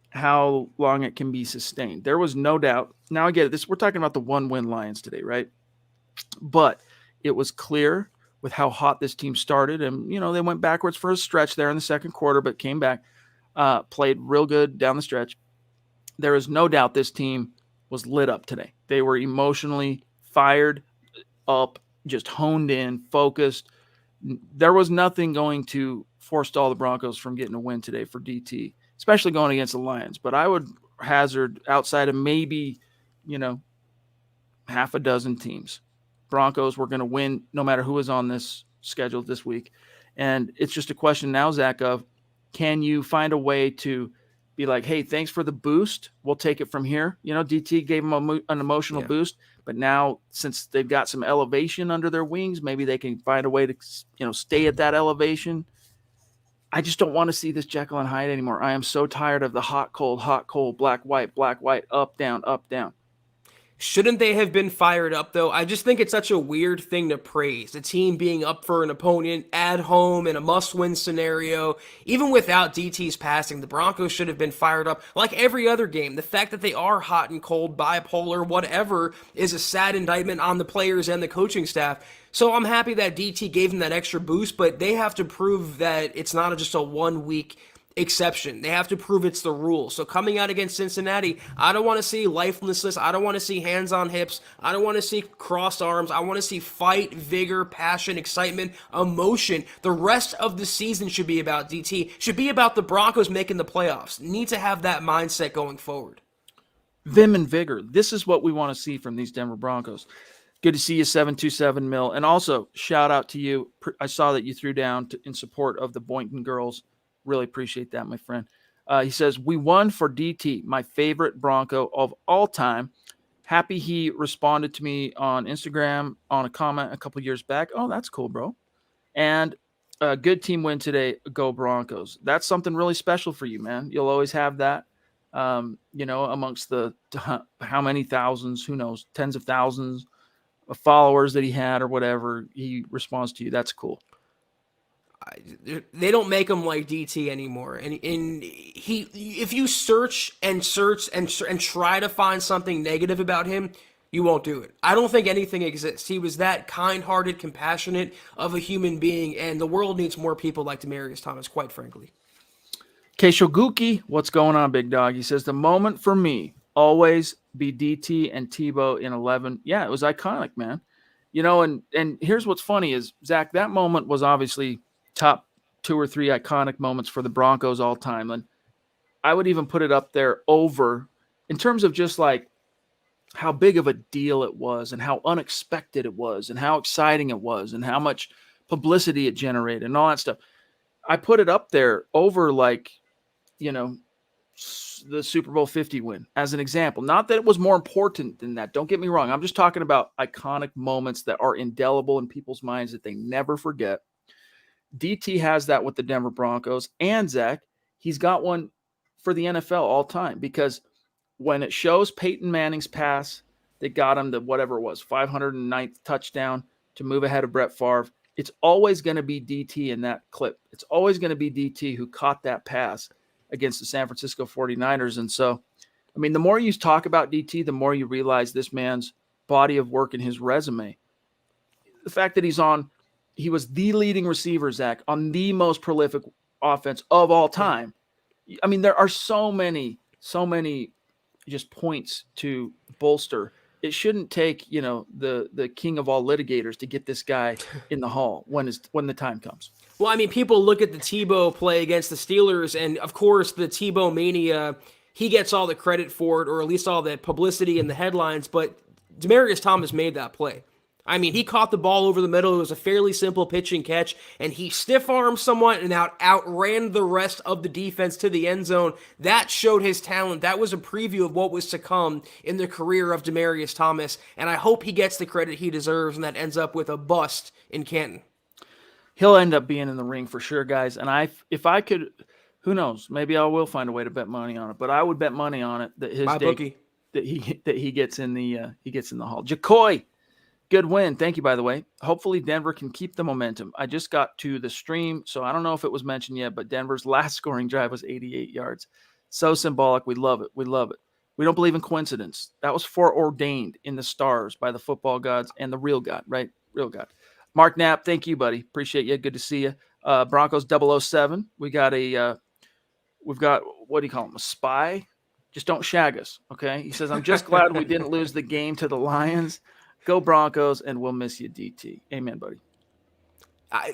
how long it can be sustained. There was no doubt. Now I get it. We're talking about the 1-win Lions today, right? But it was clear with how hot this team started. And, they went backwards for a stretch there in the second quarter, but came back, played real good down the stretch. There is no doubt this team was lit up today. They were emotionally fired up, just honed in, focused. There was nothing going to forestall the Broncos from getting a win today for DT, especially going against the Lions. But I would hazard outside of maybe, half a dozen teams, Broncos were going to win no matter who is on this schedule this week. And it's just a question now, Zach, of can you find a way to be like, hey, thanks for the boost. We'll take it from here. DT gave them an emotional boost, but now since they've got some elevation under their wings, maybe they can find a way to, stay at that elevation. I just don't want to see this Jekyll and Hyde anymore. I am so tired of the hot, cold, black, white, up, down, up, down. Shouldn't they have been fired up, though? I just think it's such a weird thing to praise. The team being up for an opponent at home in a must-win scenario. Even without DT's passing, the Broncos should have been fired up like every other game. The fact that they are hot and cold, bipolar, whatever, is a sad indictment on the players and the coaching staff. So I'm happy that DT gave them that extra boost, but they have to prove that it's not just a one-week exception. They have to prove it's the rule. So coming out against Cincinnati, I don't want to see lifelessness. I don't want to see hands on hips. I don't want to see crossed arms. I want to see fight, vigor, passion, excitement, emotion. The rest of the season should be about DT, should be about the Broncos making the playoffs. Need to have that mindset going forward. Vim and vigor. This is what we want to see from these Denver Broncos. Good to see you, 727 Mil. And also, shout out to you. I saw that you threw down in support of the Boynton girls. Really appreciate that, my friend. He says, we won for DT, my favorite Bronco of all time. Happy he responded to me on Instagram on a comment a couple years back. Oh, that's cool, bro. And a good team win today. Go Broncos. That's something really special for you, man. You'll always have that, amongst the how many thousands, who knows, tens of thousands of followers that he had or whatever. He responds to you. That's cool. They don't make him like DT anymore, and if you search and try to find something negative about him, you won't do it. I don't think anything exists. He was that kind-hearted, compassionate of a human being, and the world needs more people like Demaryius Thomas, quite frankly. Keishoguki, what's going on, big dog? He says, the moment for me, always be DT and Tebow in 11. Yeah, it was iconic, man. And here's what's funny is, Zach, that moment was obviously top 2 or 3 iconic moments for the Broncos all time. And I would even put it up there over in terms of just like how big of a deal it was and how unexpected it was and how exciting it was and how much publicity it generated and all that stuff. I put it up there over the Super Bowl 50 win as an example. Not that it was more important than that. Don't get me wrong. I'm just talking about iconic moments that are indelible in people's minds that they never forget. DT has that with the Denver Broncos, and Zach, he's got one for the NFL all time, because when it shows Peyton Manning's pass that got him the whatever it was, 509th touchdown to move ahead of Brett Favre, it's always going to be DT in that clip. It's always going to be DT who caught that pass against the San Francisco 49ers. And so, I mean, the more you talk about DT, the more you realize this man's body of work and his resume. The fact that he was the leading receiver, Zach, on the most prolific offense of all time. I mean, there are so many just points to bolster. It shouldn't take, the king of all litigators to get this guy in the hall when the time comes. Well, I mean, people look at the Tebow play against the Steelers, and of course, the Tebow mania, he gets all the credit for it, or at least all the publicity in the headlines, but Demaryius Thomas made that play. I mean, he caught the ball over the middle. It was a fairly simple pitch and catch, and he stiff-armed someone and outran the rest of the defense to the end zone. That showed his talent. That was a preview of what was to come in the career of Demaryius Thomas, and I hope he gets the credit he deserves, and that ends up with a bust in Canton. he'll end up being in the ring for sure, guys. And if I could, who knows? Maybe I will find a way to bet money on it. But I would bet money on it that his My date bookie. that he gets in the hall. Jacoy, good win. Thank you, by the way. Hopefully Denver can keep the momentum. I just got to the stream, so I don't know if it was mentioned yet, but Denver's last scoring drive was 88 yards. So symbolic. We love it. We love it. We don't believe in coincidence. That was foreordained in the stars by the football gods and the real God, right? Real God. Mark Knapp, thank you, buddy. Appreciate you. Good to see you. Broncos 007. We've got, what do you call him? A spy? Just don't shag us, okay? He says, I'm just glad we didn't lose the game to the Lions. Go Broncos, and we'll miss you, DT. Amen, buddy.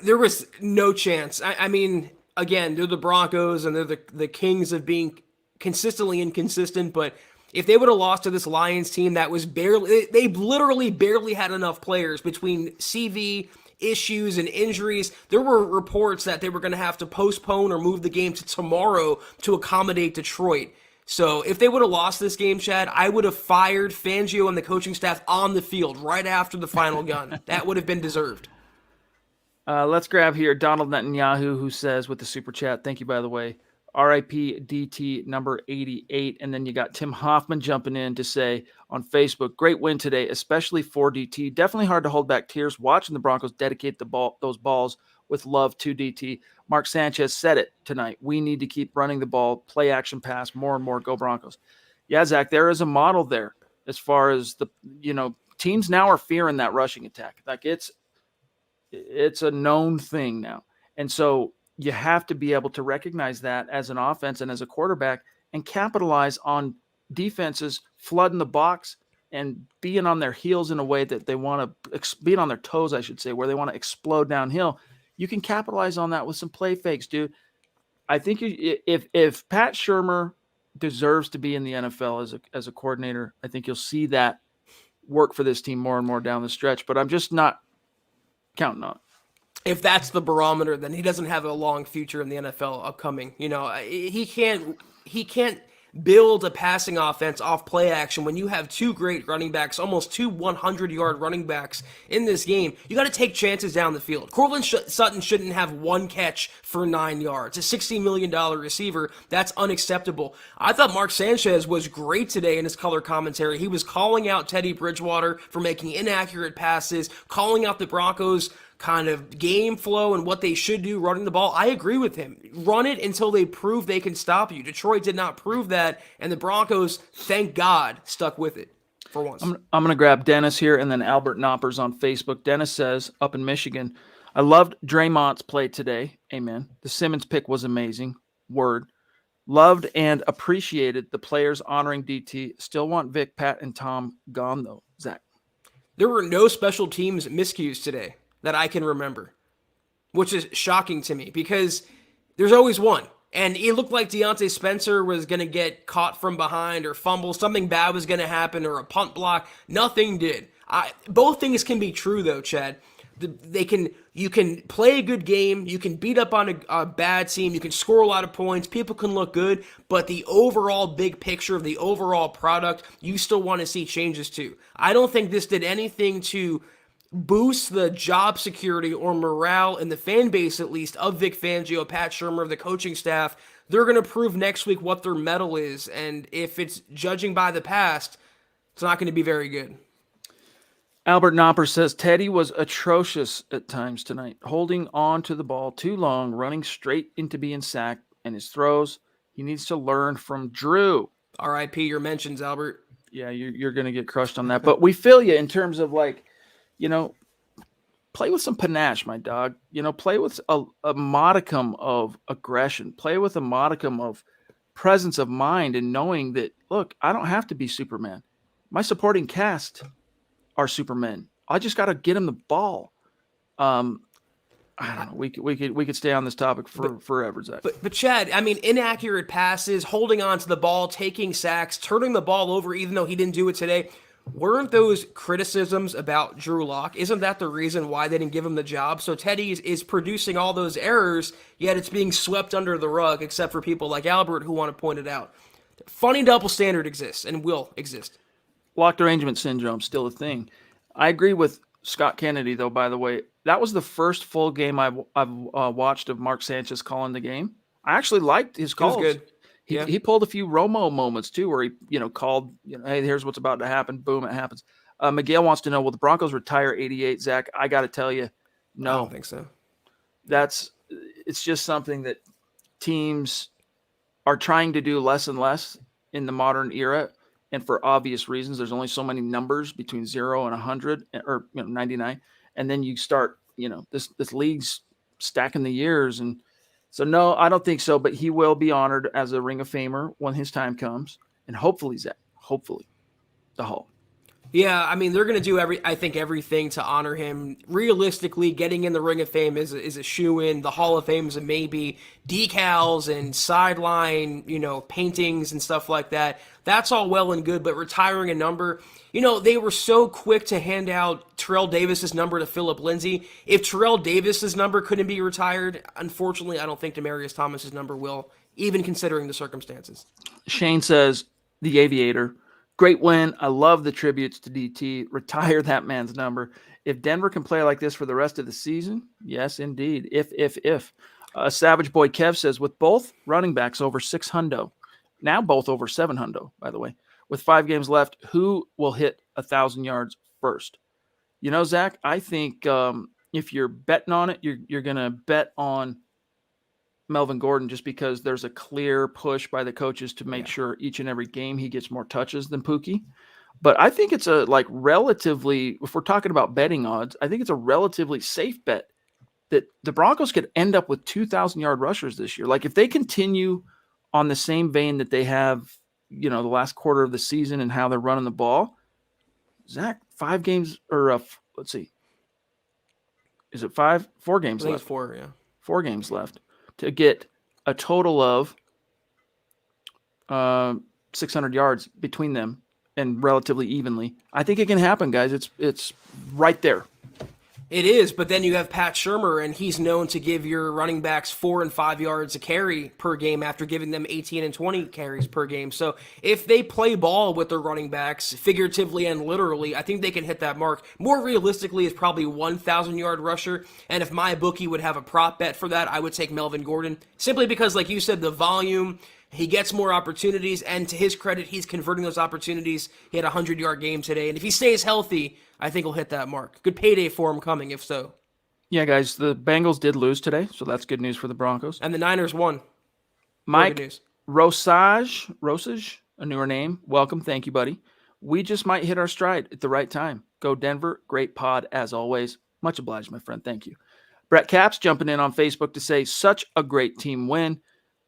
There was no chance. I mean, again, they're the Broncos, and they're the kings of being consistently inconsistent, but if they would have lost to this Lions team that was they literally barely had enough players between CV issues and injuries. There were reports that they were going to have to postpone or move the game to tomorrow to accommodate Detroit. So if they would have lost this game, Chad, I would have fired Fangio and the coaching staff on the field right after the final gun. That would have been deserved. Let's grab here Donald Netanyahu, who says with the super chat, thank you, by the way, RIP DT number 88. And then you got Tim Hoffman jumping in to say on Facebook, great win today, especially for DT. Definitely hard to hold back tears watching the Broncos dedicate those balls with love to DT. Mark Sanchez said it tonight. We need to keep running the ball, play action pass, more and more. Go Broncos. Yeah, Zach, there is a model there as far as teams now are fearing that rushing attack. Like it's a known thing now. And so you have to be able to recognize that as an offense and as a quarterback and capitalize on defenses flooding the box and being on their heels in a way that they want to being on their toes, I should say, where they want to explode downhill. You can capitalize on that with some play fakes, dude. I think if Pat Shurmur deserves to be in the NFL as a coordinator, I think you'll see that work for this team more and more down the stretch. But I'm just not counting on it. If that's the barometer, then he doesn't have a long future in the NFL upcoming. He can't build a passing offense off play action when you have two great running backs, almost two 100-yard running backs in this game. You got to take chances down the field. Courtland Sutton shouldn't have one catch for 9 yards. A $60 million receiver, that's unacceptable. I thought Mark Sanchez was great today in his color commentary. He was calling out Teddy Bridgewater for making inaccurate passes, calling out the Broncos' kind of game flow and what they should do running the ball. I agree with him. Run it until they prove they can stop you. Detroit did not prove that, and the Broncos, thank God, stuck with it for once. I'm going to grab Dennis here and then Albert Knoppers on Facebook. Dennis says, up in Michigan, I loved Draymond's play today. Amen. The Simmons pick was amazing. Word. Loved and appreciated the players honoring DT. Still want Vic, Pat, and Tom gone, though. Zach. There were no special teams miscues today that I can remember, which is shocking to me because there's always one. And it looked like Deontay Spencer was going to get caught from behind or fumble. Something bad was going to happen or a punt block. Nothing did. Both things can be true, though, Chad. You can play a good game. You can beat up on a bad team. You can score a lot of points. People can look good. But the overall big picture of the overall product, you still want to see changes to. I don't think this did anything to boost the job security or morale in the fan base, at least, of Vic Fangio, Pat Shurmur, the coaching staff. They're going to prove next week what their mettle is, and if it's judging by the past, it's not going to be very good. Albert Knopper says, Teddy was atrocious at times tonight, holding on to the ball too long, running straight into being sacked, and his throws, he needs to learn from Drew. RIP your mentions, Albert. Yeah, you're going to get crushed on that, but we feel you in terms of play with some panache, my dog. Play with a modicum of aggression. Play with a modicum of presence of mind and knowing that, look, I don't have to be Superman. My supporting cast are Supermen. I just got to get him the ball. I don't know. We could stay on this topic forever, Zach. But Chad, I mean, inaccurate passes, holding on to the ball, taking sacks, turning the ball over, even though he didn't do it today. Weren't those criticisms about Drew Lock? Isn't that the reason why they didn't give him the job? So Teddy is producing all those errors, yet it's being swept under the rug, except for people like Albert who want to point it out. Funny double standard exists and will exist. Locked arrangement syndrome still a thing. I agree with Scott Kennedy, though, by the way, that was the first full game I've watched of Mark Sanchez calling the game. I actually liked his It was calls. good. Yeah. He pulled a few Romo moments too, where he called, hey, here's what's about to happen. Boom, it happens. Miguel wants to know, will the Broncos retire 88? Zach, I got to tell you, no. I don't think so. It's just something that teams are trying to do less and less in the modern era, and for obvious reasons. There's only so many numbers between 0 and 100 or 99, and then you start this league's stacking the years, and so no, I don't think so. But he will be honored as a Ring of Famer when his time comes, and hopefully the Hall. Yeah, I mean, they're going to do everything to honor him. Realistically, getting in the Ring of Fame is a shoo-in. The Hall of Fame is a maybe. Decals and sideline, paintings and stuff like that. That's all well and good, but retiring a number, they were so quick to hand out Terrell Davis's number to Philip Lindsay. If Terrell Davis's number couldn't be retired, unfortunately, I don't think Demaryius Thomas's number will, even considering the circumstances. Shane says, the Aviator, great win. I love the tributes to DT. Retire that man's number. If Denver can play like this for the rest of the season, yes, indeed. If. Savage Boy Kev says, with both running backs over 600, now both over 700, by the way, with 5 games left, who will hit 1,000 yards first? Zach, I think if you're betting on it, you're going to bet on Melvin Gordon, just because there's a clear push by the coaches to make sure each and every game he gets more touches than Pookie. But I think it's a relatively, if we're talking about betting odds, I think it's a relatively safe bet that the Broncos could end up with 2,000-yard rushers this year. Like if they continue on the same vein that they have, the last quarter of the season and how they're running the ball, Zach, 5 games or let's see, is it 5? 4 games left. 4, yeah. 4 games left to get a total of 600 yards between them and relatively evenly. I think it can happen, guys. It's right there. It is, but then you have Pat Shurmur, and he's known to give your running backs 4 and 5 yards a carry per game after giving them 18 and 20 carries per game. So if they play ball with their running backs, figuratively and literally, I think they can hit that mark. More realistically, is probably 1,000-yard rusher, and if my bookie would have a prop bet for that, I would take Melvin Gordon, simply because, like you said, the volume, he gets more opportunities, and to his credit, he's converting those opportunities. He had a 100-yard game today, and if he stays healthy, I think he'll hit that mark. Good payday for him coming, if so. Yeah, guys, the Bengals did lose today, so that's good news for the Broncos. And the Niners won. Mike Rosage, a newer name. Welcome. Thank you, buddy. We just might hit our stride at the right time. Go Denver. Great pod, as always. Much obliged, my friend. Thank you. Brett Capps jumping in on Facebook to say, such a great team win.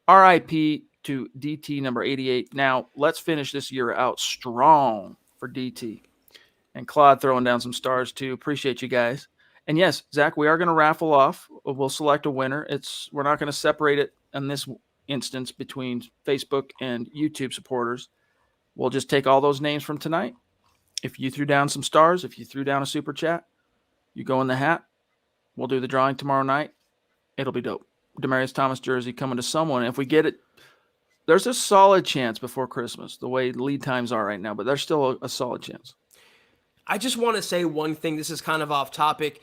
RIP to DT number 88. Now, let's finish this year out strong for DT. And Claude throwing down some stars too. Appreciate you guys. And yes, Zach, we are going to raffle off. We'll select a winner. We're not going to separate it in this instance between Facebook and YouTube supporters. We'll just take all those names from tonight. If you threw down some stars, if you threw down a super chat, you go in the hat. We'll do the drawing tomorrow night. It'll be dope. Demaryius Thomas jersey coming to someone. If we get it, there's a solid chance before Christmas, the way lead times are right now, but there's still a solid chance. I just want to say one thing. This is kind of off topic.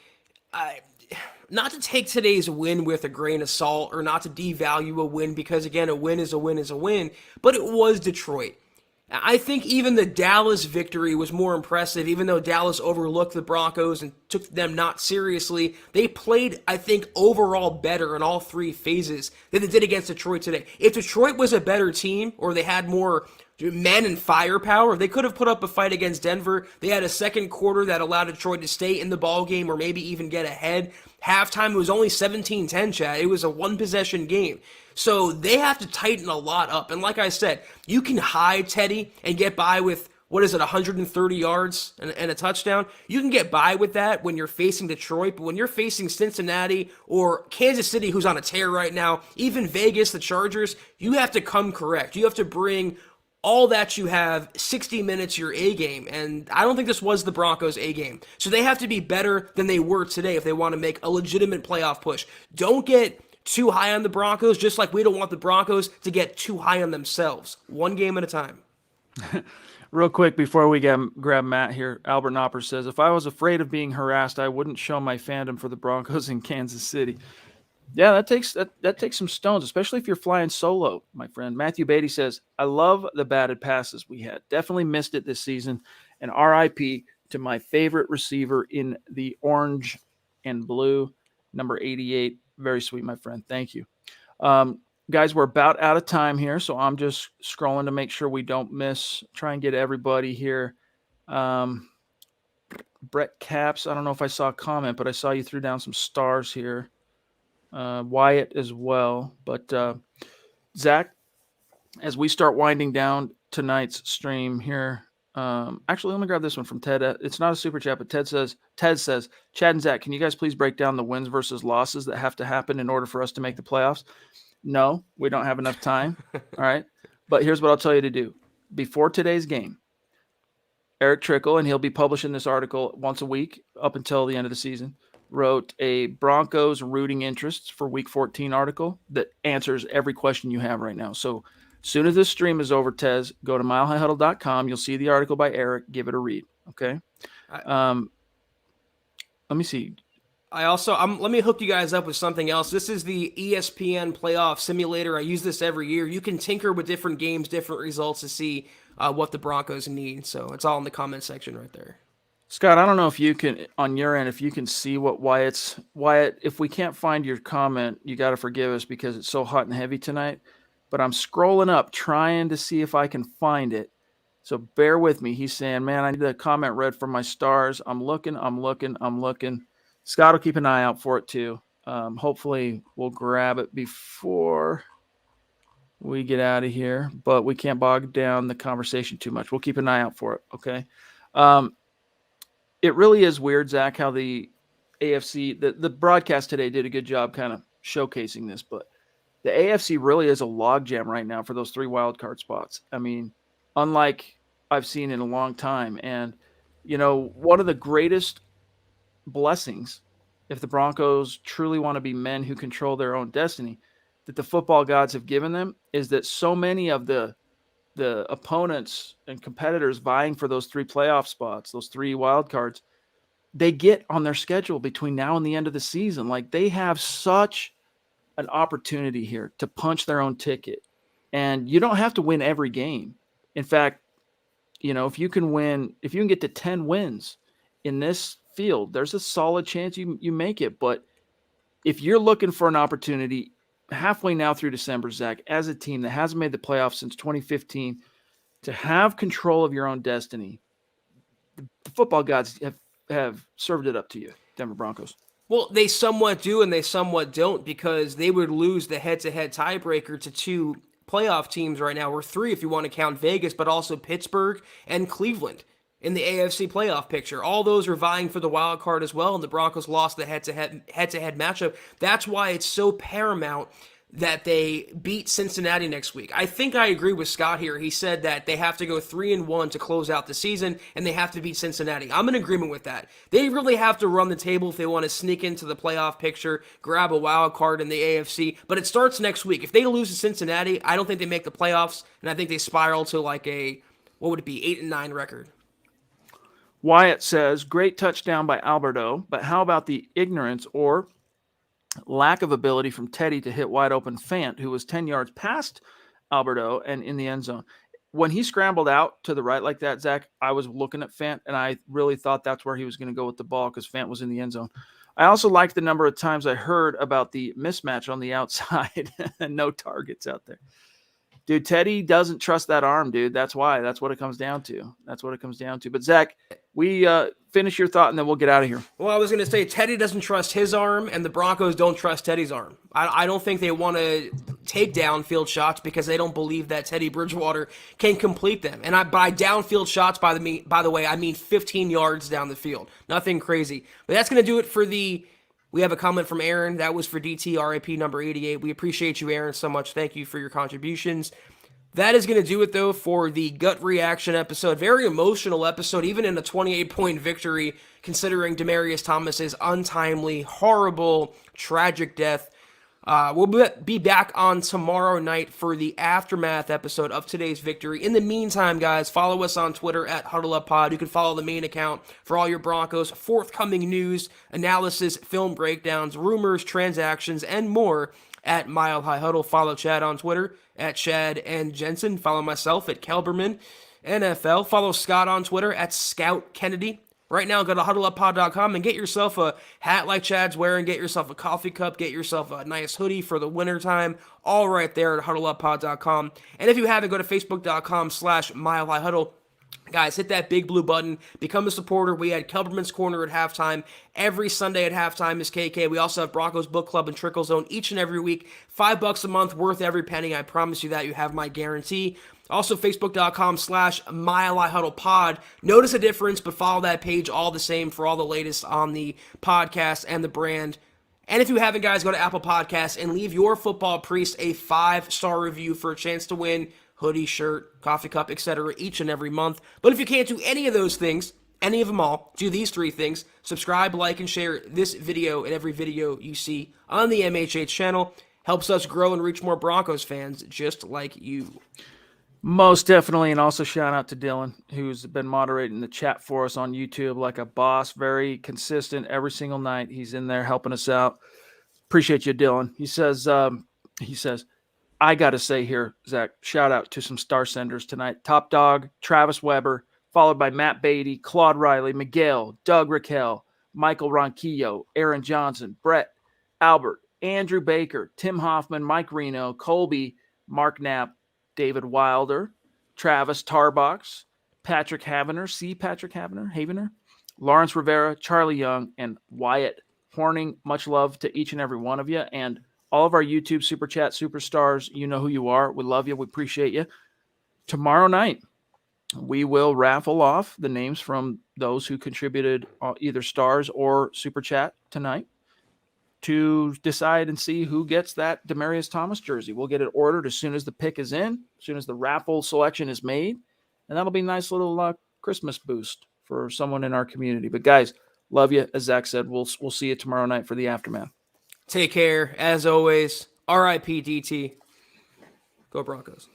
Not to take today's win with a grain of salt or not to devalue a win, because, again, a win is a win is a win, but it was Detroit. I think even the Dallas victory was more impressive, even though Dallas overlooked the Broncos and took them not seriously. They played, I think, overall better in all 3 phases than they did against Detroit today. If Detroit was a better team, or they had more men and firepower, they could have put up a fight against Denver. They had a second quarter that allowed Detroit to stay in the ball game or maybe even get ahead. Halftime, it was only 17-10, Chad. It was a one-possession game. So they have to tighten a lot up. And like I said, you can hide Teddy and get by with, 130 yards and a touchdown? You can get by with that when you're facing Detroit, but when you're facing Cincinnati or Kansas City, who's on a tear right now, even Vegas, the Chargers, you have to come correct. You have to bring all that you have, 60 minutes, your A game. And I don't think this was the Broncos' A game. So they have to be better than they were today if they want to make a legitimate playoff push. Don't get too high on the Broncos, just like we don't want the Broncos to get too high on themselves. One game at a time. Real quick before we grab Matt here, Albert Nopper says, if I was afraid of being harassed, I wouldn't show my fandom for the Broncos in Kansas City. Yeah, that takes some stones, especially if you're flying solo, my friend. Matthew Beatty says, I love the batted passes we had. Definitely missed it this season. And RIP to my favorite receiver in the orange and blue, number 88. Very sweet, my friend. Thank you. Guys, we're about out of time here, so I'm just scrolling to make sure we don't try and get everybody here. Brett Caps, I don't know if I saw a comment, but I saw you threw down some stars here. Wyatt as well. But Zach, as we start winding down tonight's stream here, actually, let me grab this one from Ted. It's not a super chat, but Ted says, Chad and Zach, can you guys please break down the wins versus losses that have to happen in order for us to make the playoffs? No, we don't have enough time. All right. But here's what I'll tell you to do. Before today's game, Eric Trickle, and he'll be publishing this article once a week up until the end of the season, wrote a Broncos rooting interests for week 14 article that answers every question you have right now. So as soon as this stream is over, Tez, go to milehighhuddle.com. You'll see the article by Eric. Give it a read. Okay. Let me see. Let me hook you guys up with something else. This is the ESPN playoff simulator. I use this every year. You can tinker with different games, different results to see what the Broncos need. So it's all in the comment section right there. Scott, I don't know if you can, on your end, if you can see what Wyatt, if we can't find your comment, you got to forgive us because it's so hot and heavy tonight. But I'm scrolling up trying to see if I can find it. So bear with me. He's saying, man, I need the comment read from my stars. I'm looking. Scott will keep an eye out for it too. Hopefully we'll grab it before we get out of here, but we can't bog down the conversation too much. We'll keep an eye out for it. Okay. It really is weird, Zach, how the AFC, the broadcast today did a good job kind of showcasing this, but the AFC really is a logjam right now for those 3 wild card spots. I mean, unlike I've seen in a long time. And, one of the greatest blessings, if the Broncos truly want to be men who control their own destiny, that the football gods have given them, is that so many of the opponents and competitors vying for those 3 playoff spots, those 3 wild cards, they get on their schedule between now and the end of the season. Like, they have such an opportunity here to punch their own ticket. And you don't have to win every game. In fact, if you can get to 10 wins in this field, there's a solid chance you make it. But if you're looking for an opportunity halfway now through December, Zach, as a team that hasn't made the playoffs since 2015, to have control of your own destiny, the football gods have served it up to you, Denver Broncos. Well, they somewhat do and they somewhat don't, because they would lose the head-to-head tiebreaker to 2 playoff teams right now, or 3 if you want to count Vegas, but also Pittsburgh and Cleveland in the AFC playoff picture. All those are vying for the wild card as well, and the Broncos lost the head-to-head matchup. That's why it's so paramount that they beat Cincinnati next week. I think I agree with Scott here. He said that they have to go 3-1 to close out the season, and they have to beat Cincinnati. I'm in agreement with that. They really have to run the table if they want to sneak into the playoff picture, grab a wild card in the AFC, but it starts next week. If they lose to Cincinnati, I don't think they make the playoffs, and I think they spiral to like a, 8-9 record. Wyatt says, great touchdown by Alberto, but how about the ignorance or lack of ability from Teddy to hit wide open Fant, who was 10 yards past Alberto and in the end zone? When he scrambled out to the right like that, Zach, I was looking at Fant, and I really thought that's where he was going to go with the ball because Fant was in the end zone. I also liked the number of times I heard about the mismatch on the outside and no targets out there. Dude, Teddy doesn't trust that arm, dude. That's why. That's what it comes down to. But, Zach, we finish your thought, and then we'll get out of here. Well, I was going to say Teddy doesn't trust his arm, and the Broncos don't trust Teddy's arm. I don't think they want to take downfield shots because they don't believe that Teddy Bridgewater can complete them. And by downfield shots, by the way, I mean 15 yards down the field. Nothing crazy. But that's going to do it for we have a comment from Aaron. That was for DT, RIP number 88. We appreciate you, Aaron, so much. Thank you for your contributions. That is going to do it, though, for the gut reaction episode. Very emotional episode, even in a 28-point victory, considering Demaryius Thomas's untimely, horrible, tragic death. We'll be back on tomorrow night for the aftermath episode of today's victory. In the meantime, guys, follow us on Twitter at HuddleUpPod. You can follow the main account for all your Broncos forthcoming news, analysis, film breakdowns, rumors, transactions, and more at Mile High Huddle. Follow Chad on Twitter at Chad and Jensen. Follow myself at Kelberman NFL. Follow Scott on Twitter at Scout Kennedy. Right now, go to huddleuppod.com and get yourself a hat like Chad's wearing, get yourself a coffee cup, get yourself a nice hoodie for the wintertime, all right there at huddleuppod.com. And if you haven't, go to facebook.com/milehighhuddle. Guys, hit that big blue button. Become a supporter. We had Kelberman's Corner at halftime. Every Sunday at halftime is KK. We also have Broncos Book Club and Trickle Zone each and every week. $5 a month, worth every penny. I promise you that. You have my guarantee. Also, facebook.com/milehighhuddlepod. Notice a difference, but follow that page all the same for all the latest on the podcast and the brand. And if you haven't, guys, go to Apple Podcasts and leave your football priest a 5-star review for a chance to win hoodie, shirt, coffee cup, etc. each and every month. But if you can't do any of those things, any of them all, do these 3 things. Subscribe, like, and share this video and every video you see on the MHH channel. Helps us grow and reach more Broncos fans just like you. Most definitely, and also shout out to Dylan, who's been moderating the chat for us on YouTube like a boss, very consistent every single night. He's in there helping us out. Appreciate you, Dylan. He says, I got to say here, Zach, shout out to some star senders tonight. Top Dog, Travis Weber, followed by Matt Beatty, Claude Riley, Miguel, Doug Raquel, Michael Ronquillo, Aaron Johnson, Brett, Albert, Andrew Baker, Tim Hoffman, Mike Reno, Colby, Mark Knapp, David Wilder, Travis Tarbox, Patrick Havener, Lawrence Rivera, Charlie Young, and Wyatt Horning. Much love to each and every one of you. And all of our YouTube Super Chat superstars, you know who you are. We love you. We appreciate you. Tomorrow night, we will raffle off the names from those who contributed either stars or Super Chat tonight to decide and see who gets that Demaryius Thomas jersey. We'll get it ordered as soon as the pick is in, as soon as the raffle selection is made, and that'll be a nice little Christmas boost for someone in our community. But guys, love you. As Zach said, we'll see you tomorrow night for the aftermath. Take care. As always, RIP DT. Go Broncos.